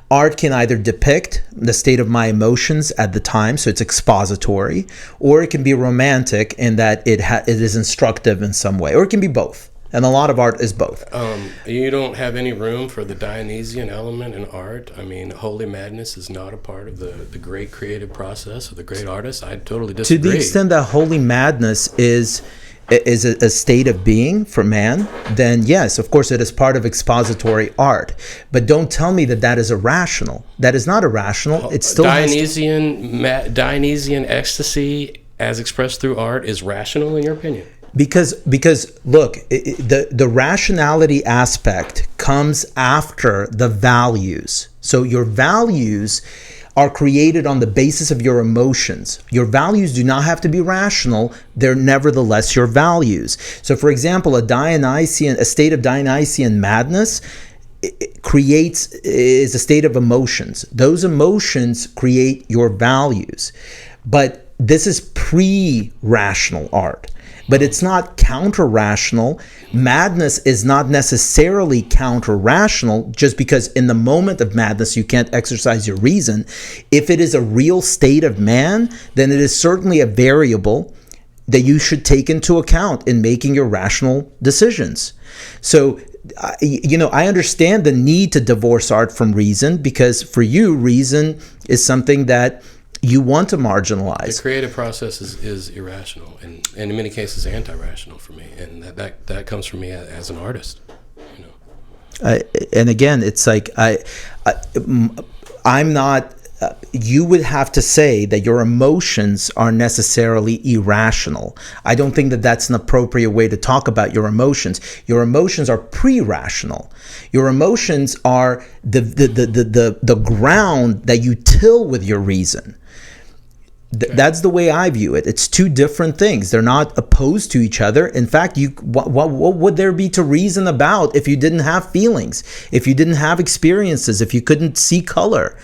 Art can either depict the state of my emotions at the time, so it's expository, or it can be romantic in that it is instructive in some way, or it can be both. And a lot of art is both. You don't have any room for the Dionysian element in art. I mean, holy madness is not a part of the great creative process of the great artist. I totally disagree. To the extent that holy madness is a state of being for man, then yes, of course it is part of expository art. But don't tell me that is irrational. That is not irrational. It's still Dionysian ecstasy, as expressed through art, is rational in your opinion? Because look, the rationality aspect comes after the values. So your values are created on the basis of your emotions. Your values do not have to be rational. They're nevertheless your values. So for example, a state of Dionysian madness is a state of emotions. Those emotions create your values. But this is pre-rational art. But it's not counter-rational. Madness is not necessarily counter-rational just because in the moment of madness you can't exercise your reason. If it is a real state of man, then it is certainly a variable that you should take into account in making your rational decisions. So, I understand the need to divorce art from reason, because for you, reason is something that you want to marginalize. The creative process is irrational and in many cases anti-rational for me, and that comes from me as an artist. And again, it's like I'm not. You would have to say that your emotions are necessarily irrational. I don't think that that's an appropriate way to talk about your emotions. Your emotions are pre-rational. Your emotions are the ground that you till with your reason. That's the way I view it. It's two different things. They're not opposed to each other. In fact, what would there be to reason about if you didn't have feelings, if you didn't have experiences, if you couldn't see color,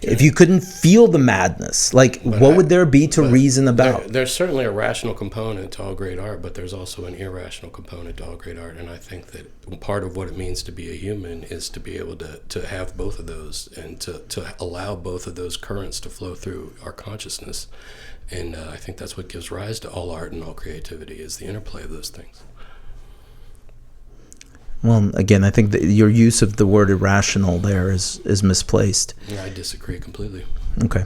if you couldn't feel the madness? What would there be to reason about? There's certainly a rational component to all great art, but there's also an irrational component to all great art. And I think that part of what it means to be a human is to be able to have both of those and to allow both of those currents to flow through our consciousness. And I think that's what gives rise to all art and all creativity, is the interplay of those things. Well, again, I think that your use of the word irrational there is misplaced. Yeah, I disagree completely. Okay.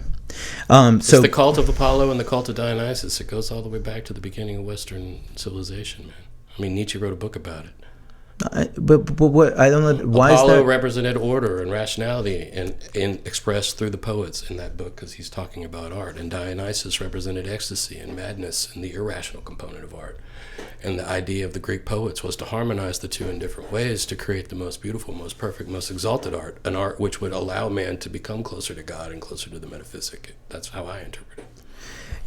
It's the cult of Apollo and the cult of Dionysus. It goes all the way back to the beginning of Western civilization, man. I mean, Nietzsche wrote a book about it. But what I don't know why Apollo is that? represented order and rationality, and expressed through the poets in that book, because he's talking about art. And Dionysus represented ecstasy and madness and the irrational component of art. And the idea of the Greek poets was to harmonize the two in different ways to create the most beautiful, most perfect, most exalted art, an art which would allow man to become closer to God and closer to the metaphysic. That's how I interpret it.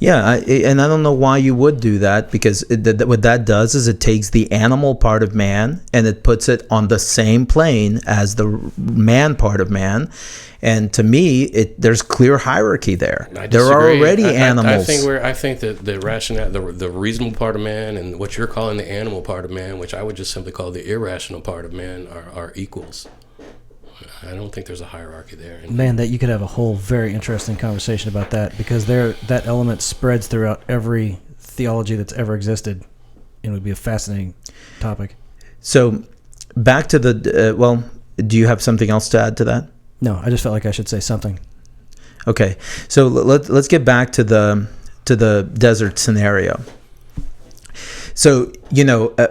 Yeah, and I don't know why you would do that, because what that does is it takes the animal part of man and it puts it on the same plane as the man part of man. And to me, there's clear hierarchy there. There are already animals. I think that the rational, the reasonable part of man, and what you're calling the animal part of man, which I would just simply call the irrational part of man, are equals. I don't think there's a hierarchy there. Man, that you could have a whole very interesting conversation about that, because that element spreads throughout every theology that's ever existed. It would be a fascinating topic. So back to the do you have something else to add to that? No, I just felt like I should say something. Okay, so let's get back to the desert scenario. So,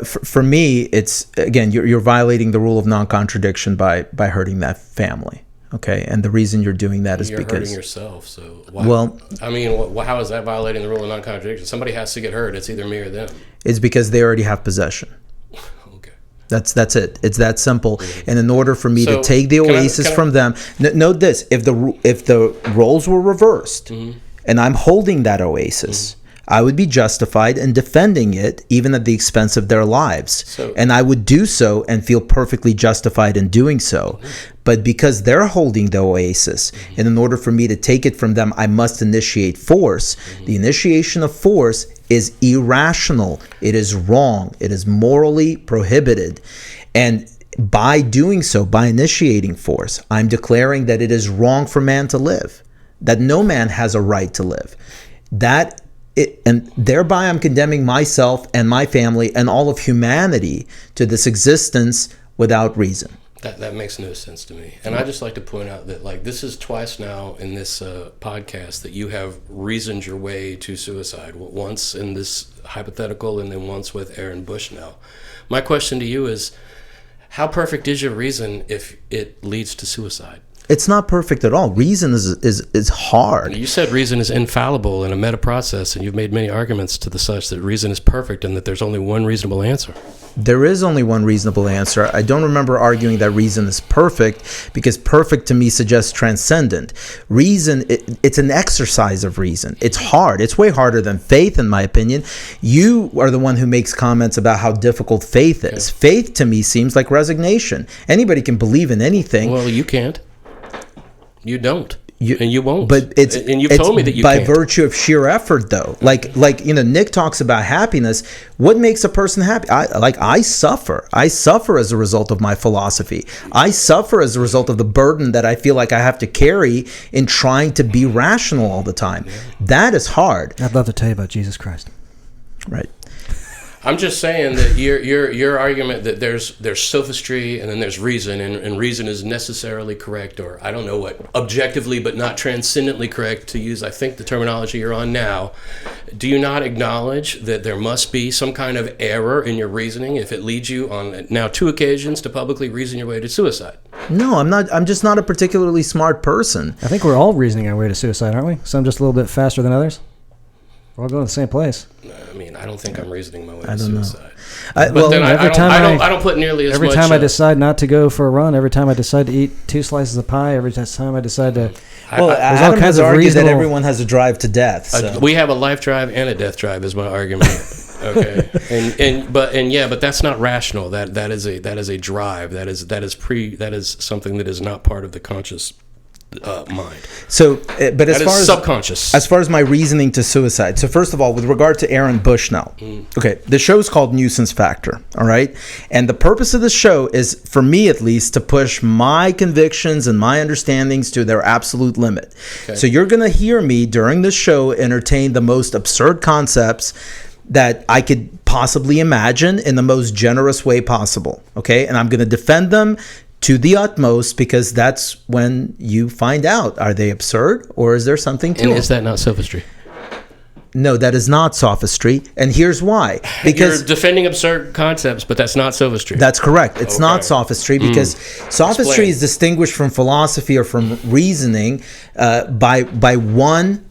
for me, it's, again, you're violating the rule of non-contradiction by hurting that family, okay? And the reason you're doing that is because... You're hurting yourself, so... how is that violating the rule of non-contradiction? Somebody has to get hurt. It's either me or them. It's because they already have possession. Okay. That's it. It's that simple. Mm-hmm. And in order for me to take the oasis from them... Note this. If the roles were reversed, mm-hmm. and I'm holding that oasis... Mm-hmm. I would be justified in defending it, even at the expense of their lives. And I would do so and feel perfectly justified in doing so. Mm-hmm. But because they're holding the oasis, mm-hmm. and in order for me to take it from them, I must initiate force. Mm-hmm. The initiation of force is irrational. It is wrong. It is morally prohibited. And by doing so, by initiating force, I'm declaring that it is wrong for man to live, that no man has a right to live. And thereby I'm condemning myself and my family and all of humanity to this existence without reason. That makes no sense to me. And I just like to point out that, this is twice now in this podcast that you have reasoned your way to suicide. Once in this hypothetical, and then once with Aaron Bush now. My question to you is, how perfect is your reason if it leads to suicide? It's not perfect at all. Reason is hard. You said reason is infallible in a meta process, and you've made many arguments to the such that reason is perfect and that there's only one reasonable answer. There is only one reasonable answer. I don't remember arguing that reason is perfect, because perfect to me suggests transcendent. Reason, it's an exercise of reason. It's hard. It's way harder than faith, in my opinion. You are the one who makes comments about how difficult faith is. Okay. Faith to me seems like resignation. Anybody can believe in anything. Well, you can't. You don't. And you won't. But you've told me that you by can't. Virtue of sheer effort, though. Like Nick talks about happiness. What makes a person happy? I suffer. I suffer as a result of my philosophy. I suffer as a result of the burden that I feel like I have to carry in trying to be rational all the time. Yeah. That is hard. I'd love to tell you about Jesus Christ. Right. I'm just saying that your argument that there's sophistry and then there's reason, and reason is necessarily correct, or I don't know what, objectively but not transcendently correct, to use I think the terminology you're on now. Do you not acknowledge that there must be some kind of error in your reasoning if it leads you on now 2 occasions to publicly reason your way to suicide? No, I'm not. I'm just not a particularly smart person. I think we're all reasoning our way to suicide, aren't we? Some just a little bit faster than others. We're all going to the same place. I mean, I don't think I'm reasoning my way to suicide. I don't put nearly as much. Every time I decide not to go for a run, every time I decide to eat 2 slices of pie, every time I decide to... Well, Adam has argued that everyone has a drive to death. So. We have a life drive and a death drive is my argument. Okay, but that's not rational. That is a drive. That is something that is not part of the conscious mind. So, but as far as subconscious, as far as my reasoning to suicide. So, first of all, with regard to Aaron Bush now, okay, the show's called Nuisance Factor, all right, and the purpose of the show is, for me at least, to push my convictions and my understandings to their absolute limit. Okay. So, you're going to hear me during this show entertain the most absurd concepts that I could possibly imagine in the most generous way possible. Okay, and I'm going to defend them to the utmost, because that's when you find out, are they absurd or is there something to and them? Is that not sophistry? No, that is not sophistry, and here's why. Because you're defending absurd concepts, but that's not sophistry. That's correct. It's not sophistry, because sophistry is distinguished from philosophy or from reasoning by one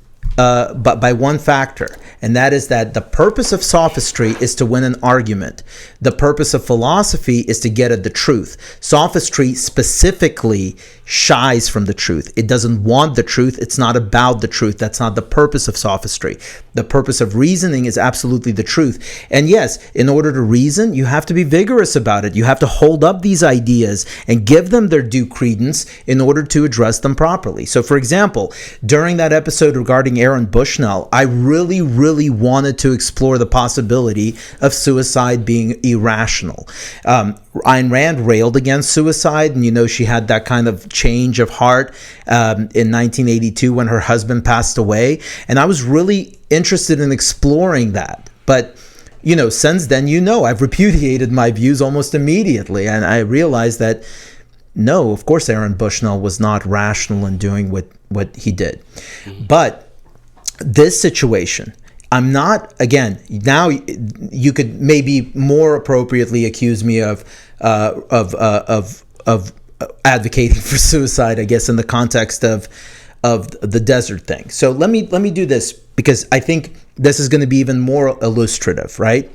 factor, and that is that the purpose of sophistry is to win an argument. The purpose of philosophy is to get at the truth. Sophistry specifically shies from the truth. It doesn't want the truth. It's not about the truth. That's not the purpose of sophistry. The purpose of reasoning is absolutely the truth. And yes, in order to reason, you have to be vigorous about it. You have to hold up these ideas and give them their due credence in order to address them properly. So, for example, during that episode regarding Aaron Bushnell, I really wanted to explore the possibility of suicide being irrational. Ayn Rand railed against suicide, and she had that kind of change of heart in 1982 when her husband passed away, and I was really interested in exploring that. But since then, I've repudiated my views almost immediately, and I realized that no, of course Aaron Bushnell was not rational in doing what he did. But this situation, I'm not, again, now you could maybe more appropriately accuse me of advocating for suicide, I guess, in the context of the desert thing. So let me do this, because I think this is going to be even more illustrative, right?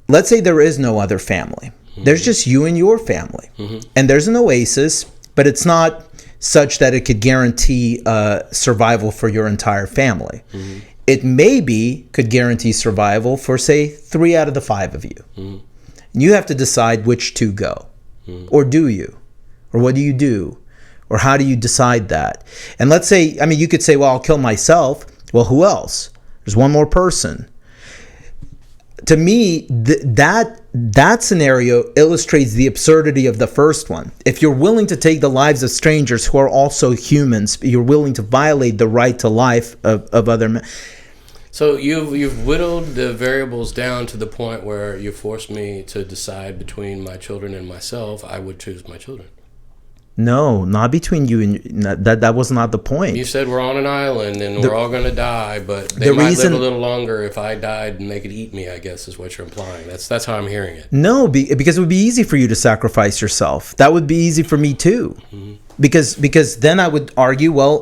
Let's say there is no other family. There's just you and your family. And there's an oasis, but it's not such that it could guarantee survival for your entire family. It maybe could guarantee survival for, say, 3 out of the 5 of you. And you have to decide which to go. Or do you? Or what do you do? Or how do you decide that? And let's say, you could say, well, I'll kill myself. Well, who else? There's one more person. To me, that scenario illustrates the absurdity of the first one. If you're willing to take the lives of strangers who are also humans, you're willing to violate the right to life of other men. So you've whittled the variables down to the point where you forced me to decide between my children and myself. I would choose my children. No, not between you and that was not the point. You said we're on an island and we're all going to die, but they might live a little longer if I died and they could eat me, I guess is what you're implying. That's how I'm hearing it. No, because it would be easy for you to sacrifice yourself. That would be easy for me too. Because then I would argue, well,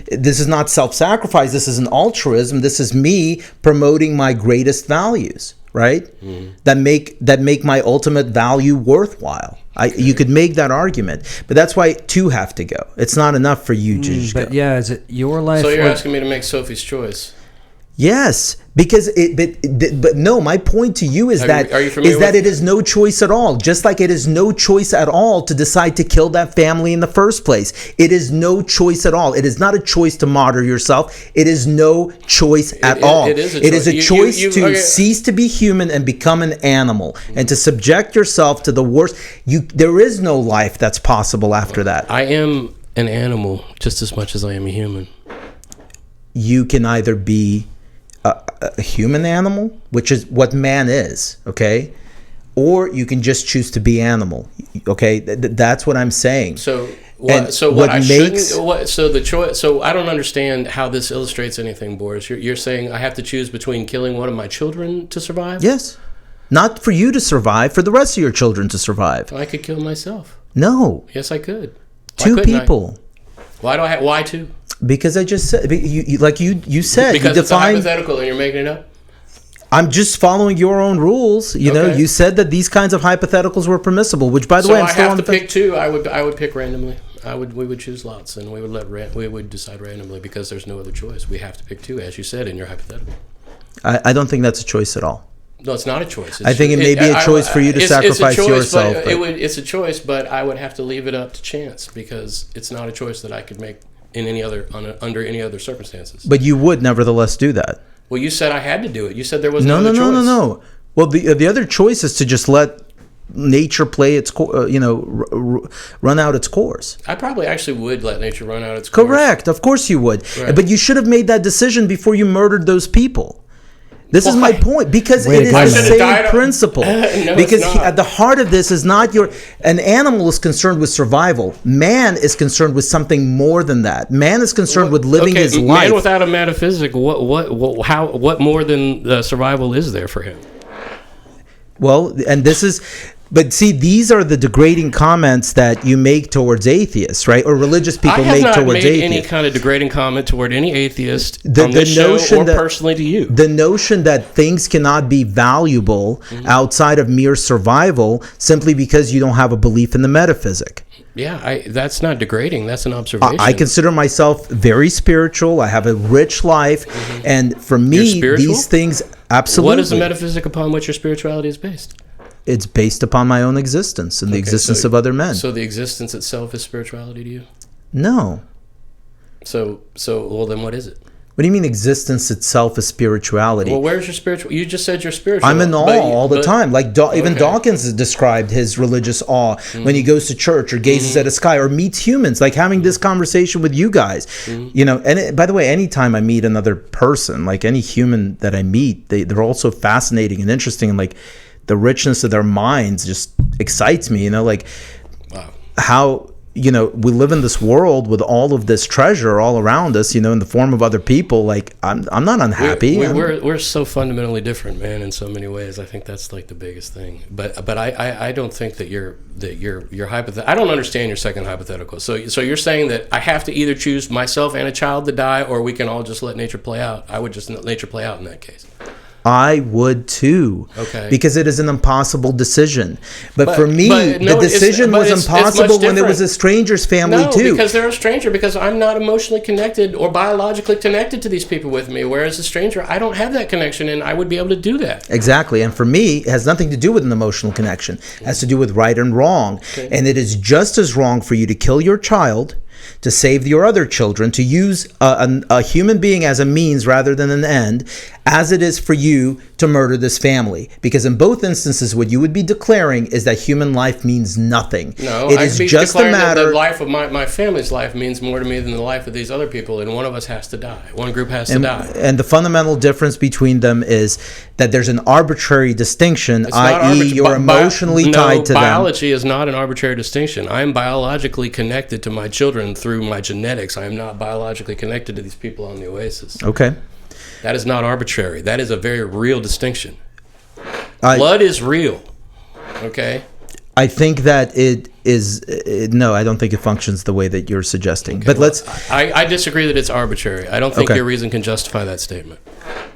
this is not self-sacrifice, this is an altruism, this is me promoting my greatest values, right? That make my ultimate value worthwhile. You could make that argument, but that's why 2 have to go. It's not enough for you to just go. But yeah, is it your life? So you're asking me to make Sophie's choice? Yes, because but no, my point to you is that it is no choice at all. Just like it is no choice at all to decide to kill that family in the first place. It is no choice at all. It is not a choice to martyr yourself. It is no choice at all. It is a choice to cease to be human and become an animal, and to subject yourself to the worst. There is no life that's possible after that. I am an animal just as much as I am a human. You can either be a human animal, which is what man is, okay? Or you can just choose to be animal, okay? That's what I'm saying. So I don't understand how this illustrates anything, Boris. You're saying I have to choose between killing one of my children to survive? Yes. Not for you to survive, for the rest of your children to survive. I could kill myself. No. Yes, I could. Two people. Why 2? Because I just said, you said. Because it's a hypothetical and you're making it up? I'm just following your own rules. You know, you said that these kinds of hypotheticals were permissible, which, by the way, I'm still on the pick 2. I would pick randomly. We would choose lots, and we would decide randomly because there's no other choice. We have to pick 2, as you said in your hypothetical. I don't think that's a choice at all. No, it's not a choice. I think it may be a choice for you to sacrifice yourself. It's a choice, but I would have to leave it up to chance because it's not a choice that I could make in under any other circumstances. But you would nevertheless do that. Well, you said I had to do it. You said there was no other choice. No. Well, the other choice is to just let nature play its run out its course. I probably actually would let nature run out its course. Correct. Of course you would. Right. But you should have made that decision before you murdered those people. This is my point, because Way it to is go, the man. same died on- principle. No, because it's not. at the heart of this is not an animal is concerned with survival. Man is concerned with something more than that. Man is concerned with living his life. Man without a metaphysic, what more than survival is there for him? Well, and this is, but see, these are the degrading comments that you make towards atheists, right? Or religious people I have make not towards made atheists. any kind of degrading comment toward any atheist The- on the this show notion or that- personally to you. The notion that things cannot be valuable outside of mere survival simply because you don't have a belief in the metaphysic. Yeah, that's not degrading. That's an observation. I consider myself very spiritual. I have a rich life. And for You're me, spiritual? these things, absolutely. What is the metaphysic upon which your spirituality is based? It's based upon my own existence and the existence of other men. So the existence itself is spirituality to you? No. So well, then what is it? What do you mean existence itself is spirituality? Well, where's your spiritual? You just said you're spiritual. I'm in awe all the time. Like even Okay. Dawkins has described his religious awe when he goes to church or gazes at a sky or meets humans. Like having this conversation with you guys, you know. And by the way, anytime I meet another person, like any human that I meet, they're also fascinating and interesting, and like the richness of their minds just excites me. You know, like how. You know, we live in this world with all of this treasure all around us, you know, in the form of other people. Like, I'm not unhappy. We're so fundamentally different, man, in so many ways. I think that's like the biggest thing. But I don't think that you're hypothetical. I don't understand your second hypothetical. So you're saying that I have to either choose myself and a child to die, or we can all just let nature play out. I would just let nature play out in that case. I would too. Okay. Because it is an impossible decision. But for me, no, the decision was it's much impossible when it was different. a stranger's family too. No, because they're a stranger, because I'm not emotionally connected or biologically connected to these people with me, whereas a stranger, I don't have that connection, and I would be able to do that. Exactly. And for me, it has nothing to do with an emotional connection. It has to do with right and wrong. Okay. And it is just as wrong for you to kill your child, to save your other children, to use a human being as a means rather than an end, as it is for you to murder this family. Because in both instances, what you would be declaring is that human life means nothing. No, it I'd is be just a declaring that matter. the life of my family's life means more to me than the life of these other people, and one of us has to die. One group has to die. And the fundamental difference between them is that there's an arbitrary distinction, It's not i.e., arbitra- you're bi- emotionally tied to them. Biology is not an arbitrary distinction. I am biologically connected to my children through my genetics. I am not biologically connected to these people on the Oasis. Okay. That is not arbitrary. That is a very real distinction. I- Blood is real. Okay? I think that it is. No, I don't think it functions the way that you're suggesting. But let's. I disagree that it's arbitrary. I don't think Okay. your reason can justify that statement.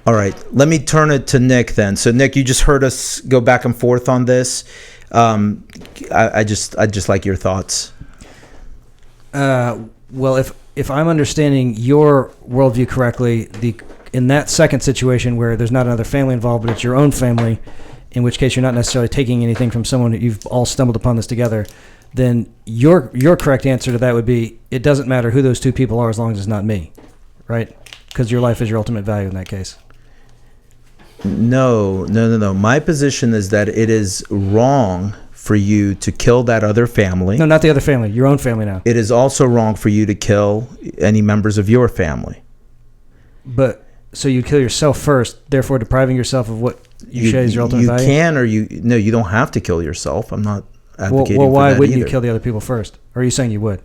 All right. Let me turn it to Nick then. So Nick, you just heard us go back and forth on this. I'd just like your thoughts. Well, if I'm understanding your worldview correctly, in that second situation where there's not another family involved, but it's your own family, in which case you're not necessarily taking anything from someone that you've all stumbled upon this together, then your correct answer to that would be it doesn't matter who those two people are as long as it's not me, right? Because your life is your ultimate value in that case. No. My position is that it is wrong for you to kill that other family. No, not the other family. Your own family now. It is also wrong for you to kill any members of your family. But so you'd kill yourself first, therefore depriving yourself of what you say is your ultimate value? You can, or you don't have to kill yourself. I'm not advocating well, why for that wouldn't either. you kill the other people first? Or are you saying you would?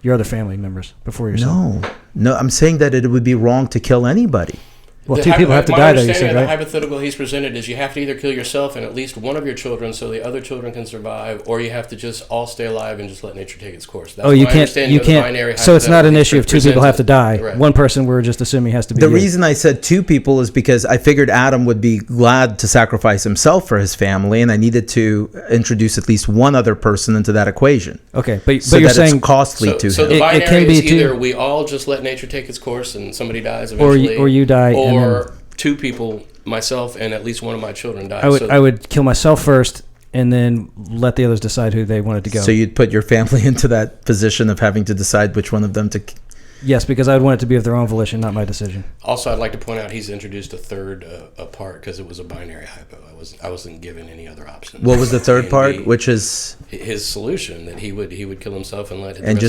Your other family members before yourself? No, I'm saying that it would be wrong to kill anybody. Well, two people have to my die, though, you understanding said, of right? the hypothetical he's presented is you have to either kill yourself and at least one of your children so the other children can survive, or you have to just all stay alive and just let nature take its course. That's You my understanding of the binary can't. So it's not an hypothetical issue he if two people have to die. presented. Right. One person, we're just assuming has to be The you. reason I said two people is because I figured Adam would be glad to sacrifice himself for his family, and I needed to introduce at least one other person into that equation. Okay, but So you're that saying it's costly to So him. the It binary can be is either two- we all just let nature take its course and somebody dies Or eventually, you die and or two people, myself and at least one of my children, die. I would kill myself first and then let the others decide who they wanted to go. So you'd put your family into that position of having to decide which one of them to. Yes, because I'd want it to be of their own volition, not my decision. Also, I'd like to point out he's introduced a third part because it was a binary hypo. I wasn't given any other option. What was the third A, part? B. Which is his solution that he would kill himself and let his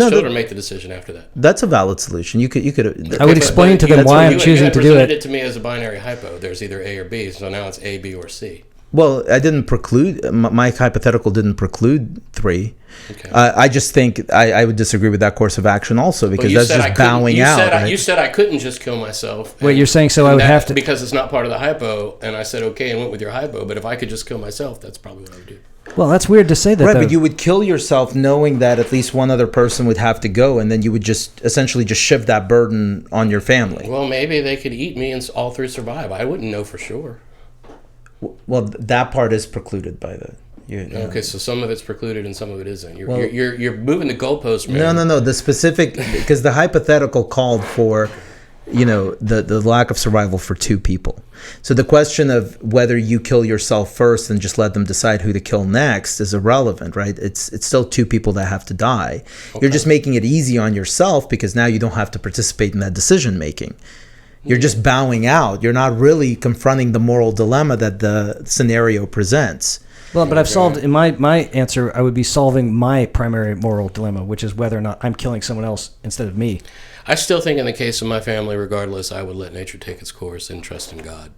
children make the decision after that. That's a valid solution. You could. I would explain to them why I'm choosing to do it. It to me as a binary hypo. There's either A or B, so now it's A, B, or C. Well, I didn't preclude. My hypothetical didn't preclude 3. Okay. I just think I would disagree with that course of action also, because that's just bowing out. You said I couldn't just kill myself. Wait, you're saying so I would have to... Because it's not part of the hypo, and I said okay and went with your hypo, but if I could just kill myself, that's probably what I would do. Well, that's weird to say that, right, though. but you would kill yourself knowing that at least one other person would have to go, and then you would just essentially just shift that burden on your family. Well, maybe they could eat me and all 3 survive. I wouldn't know for sure. Well, that part is precluded by the... Okay, so some of it's precluded and some of it isn't. You're moving the goalposts, man. No. The specific... Because the hypothetical called for, the lack of survival for 2 people. So the question of whether you kill yourself first and just let them decide who to kill next is irrelevant, right? It's still 2 people that have to die. Okay. You're just making it easy on yourself because now you don't have to participate in that decision making. You're just bowing out. You're not really confronting the moral dilemma that the scenario presents. Well, but I've solved, in my answer, I would be solving my primary moral dilemma, which is whether or not I'm killing someone else instead of me. I still think in the case of my family, regardless, I would let nature take its course and trust in God.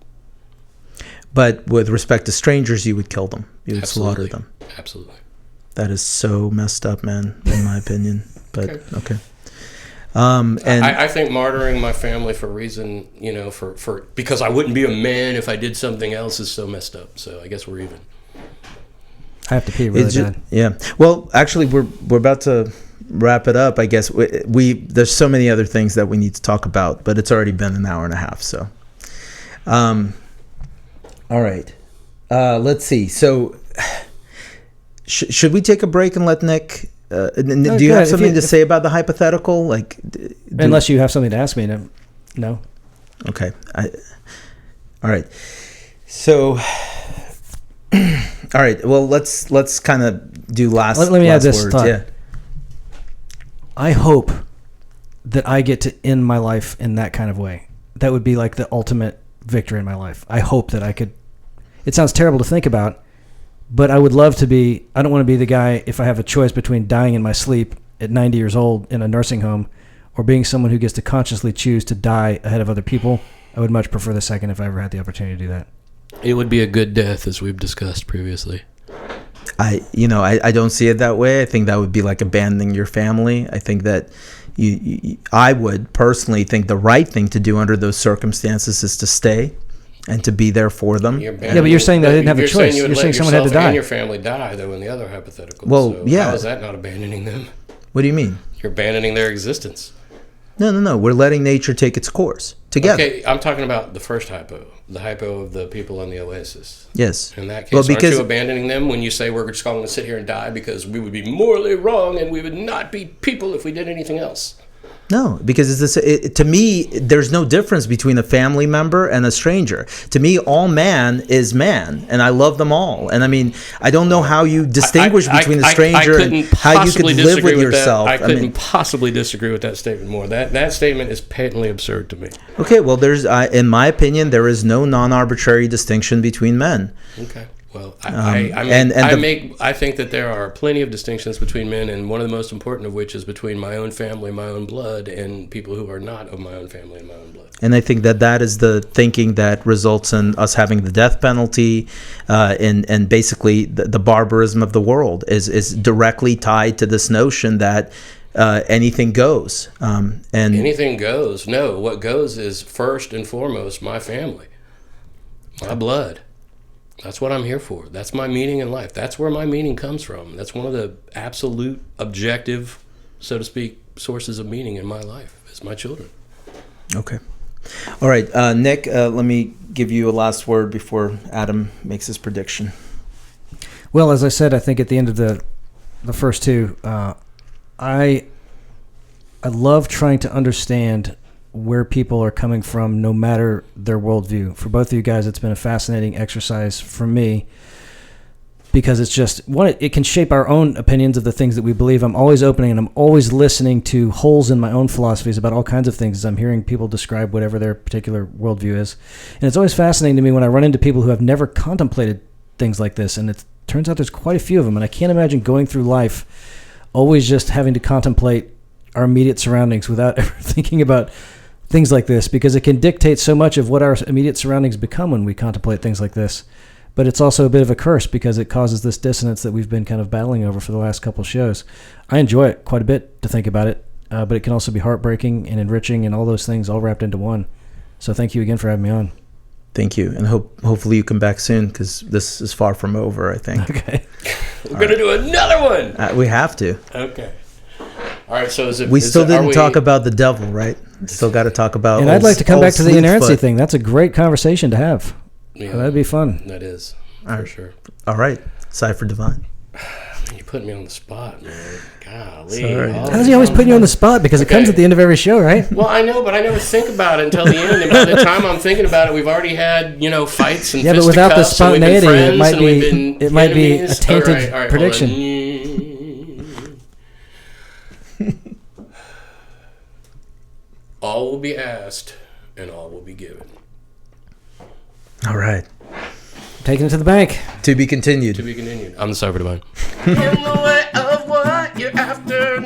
But with respect to strangers, you would kill them. You would slaughter them. Absolutely. That is so messed up, man, in my opinion. But, okay. And I think martyring my family for a reason, because I wouldn't be a man if I did something else is so messed up. So I guess we're even. I have to pee really bad. Yeah. Well, actually, we're about to wrap it up. I guess there's so many other things that we need to talk about, but it's already been an hour and a half. So, all right. Let's see. So, should we take a break and let Nick? Do you have something to say about the hypothetical? Unless you have something to ask me. No. Okay. All right. So, all right. Well, let's kind of do last. Let me add this words. thought. Yeah. I hope that I get to end my life in that kind of way. That would be like the ultimate victory in my life. I hope that I could. It sounds terrible to think about. But I would love to be, I don't want to be the guy, if I have a choice between dying in my sleep at 90 years old in a nursing home or being someone who gets to consciously choose to die ahead of other people. I would much prefer the second if I ever had the opportunity to do that. It would be a good death, as we've discussed previously. I don't see it that way. I think that would be like abandoning your family. I think that I would personally think the right thing to do under those circumstances is to stay and to be there for them. Yeah, but you're saying that I didn't have a choice. You're saying someone had to die. And your family die, though, in the other hypothetical. Well, so yeah. How is that not abandoning them? What do you mean? You're abandoning their existence. No. We're letting nature take its course together. Okay, I'm talking about the first hypo, the hypo of the people on the Oasis. Yes. In that case, aren't you abandoning them when you say we're just going to sit here and die because we would be morally wrong and we would not be people if we did anything else? No, because to me, there's no difference between a family member and a stranger. To me, all man is man, and I love them all. And I mean, I don't know how you distinguish between the stranger and how you could live with yourself. I couldn't possibly disagree with that statement more. That statement is patently absurd to me. Okay, well, in my opinion, there is no non-arbitrary distinction between men. Okay. Well, I think that there are plenty of distinctions between men, and one of the most important of which is between my own family, my own blood, and people who are not of my own family and my own blood. And I think that is the thinking that results in us having the death penalty, and basically the barbarism of the world is directly tied to this notion that anything goes. And anything goes. No, what goes is first and foremost my family, my blood. That's what I'm here for. That's my meaning in life. That's where my meaning comes from. That's one of the absolute objective, so to speak, sources of meaning in my life is my children. Okay. All right. Nick, let me give you a last word before Adam makes his prediction. Well, as I said, I think at the end of the first two, I love trying to understand where people are coming from, no matter their worldview. For both of you guys, it's been a fascinating exercise for me because it's just it can shape our own opinions of the things that we believe. I'm always opening and I'm always listening to holes in my own philosophies about all kinds of things as I'm hearing people describe whatever their particular worldview is. And it's always fascinating to me when I run into people who have never contemplated things like this, and turns out there's quite a few of them, and I can't imagine going through life always just having to contemplate our immediate surroundings without ever thinking about things like this, because it can dictate so much of what our immediate surroundings become when we contemplate things like this. But it's also a bit of a curse because it causes this dissonance that we've been kind of battling over for the last couple of shows. I enjoy it quite a bit to think about it, but it can also be heartbreaking and enriching and all those things all wrapped into one. So thank you again for having me on. Thank you, and hopefully you come back soon, because this is far from over, I think. Okay. We're going to do another one. We have to. Okay. All right, so we still didn't talk about the devil, right? Still got to talk about. And I'd like to come back to the inerrancy thing. That's a great conversation to have. Yeah, that'd be fun. That is, for sure. All right, Cypher Divine. You're putting me on the spot, man. Golly. Sorry. How does he always put you on the spot? Because it comes at the end of every show, right? Well, I know, but I never think about it until the end. And by the time I'm thinking about it, we've already had, fights and but without the spontaneity, it might be a tainted all right, prediction. All will be asked, and all will be given. All right. Taking it to the bank. To be continued. To be continued. I'm the Cypher Divine. In the way of what you're after.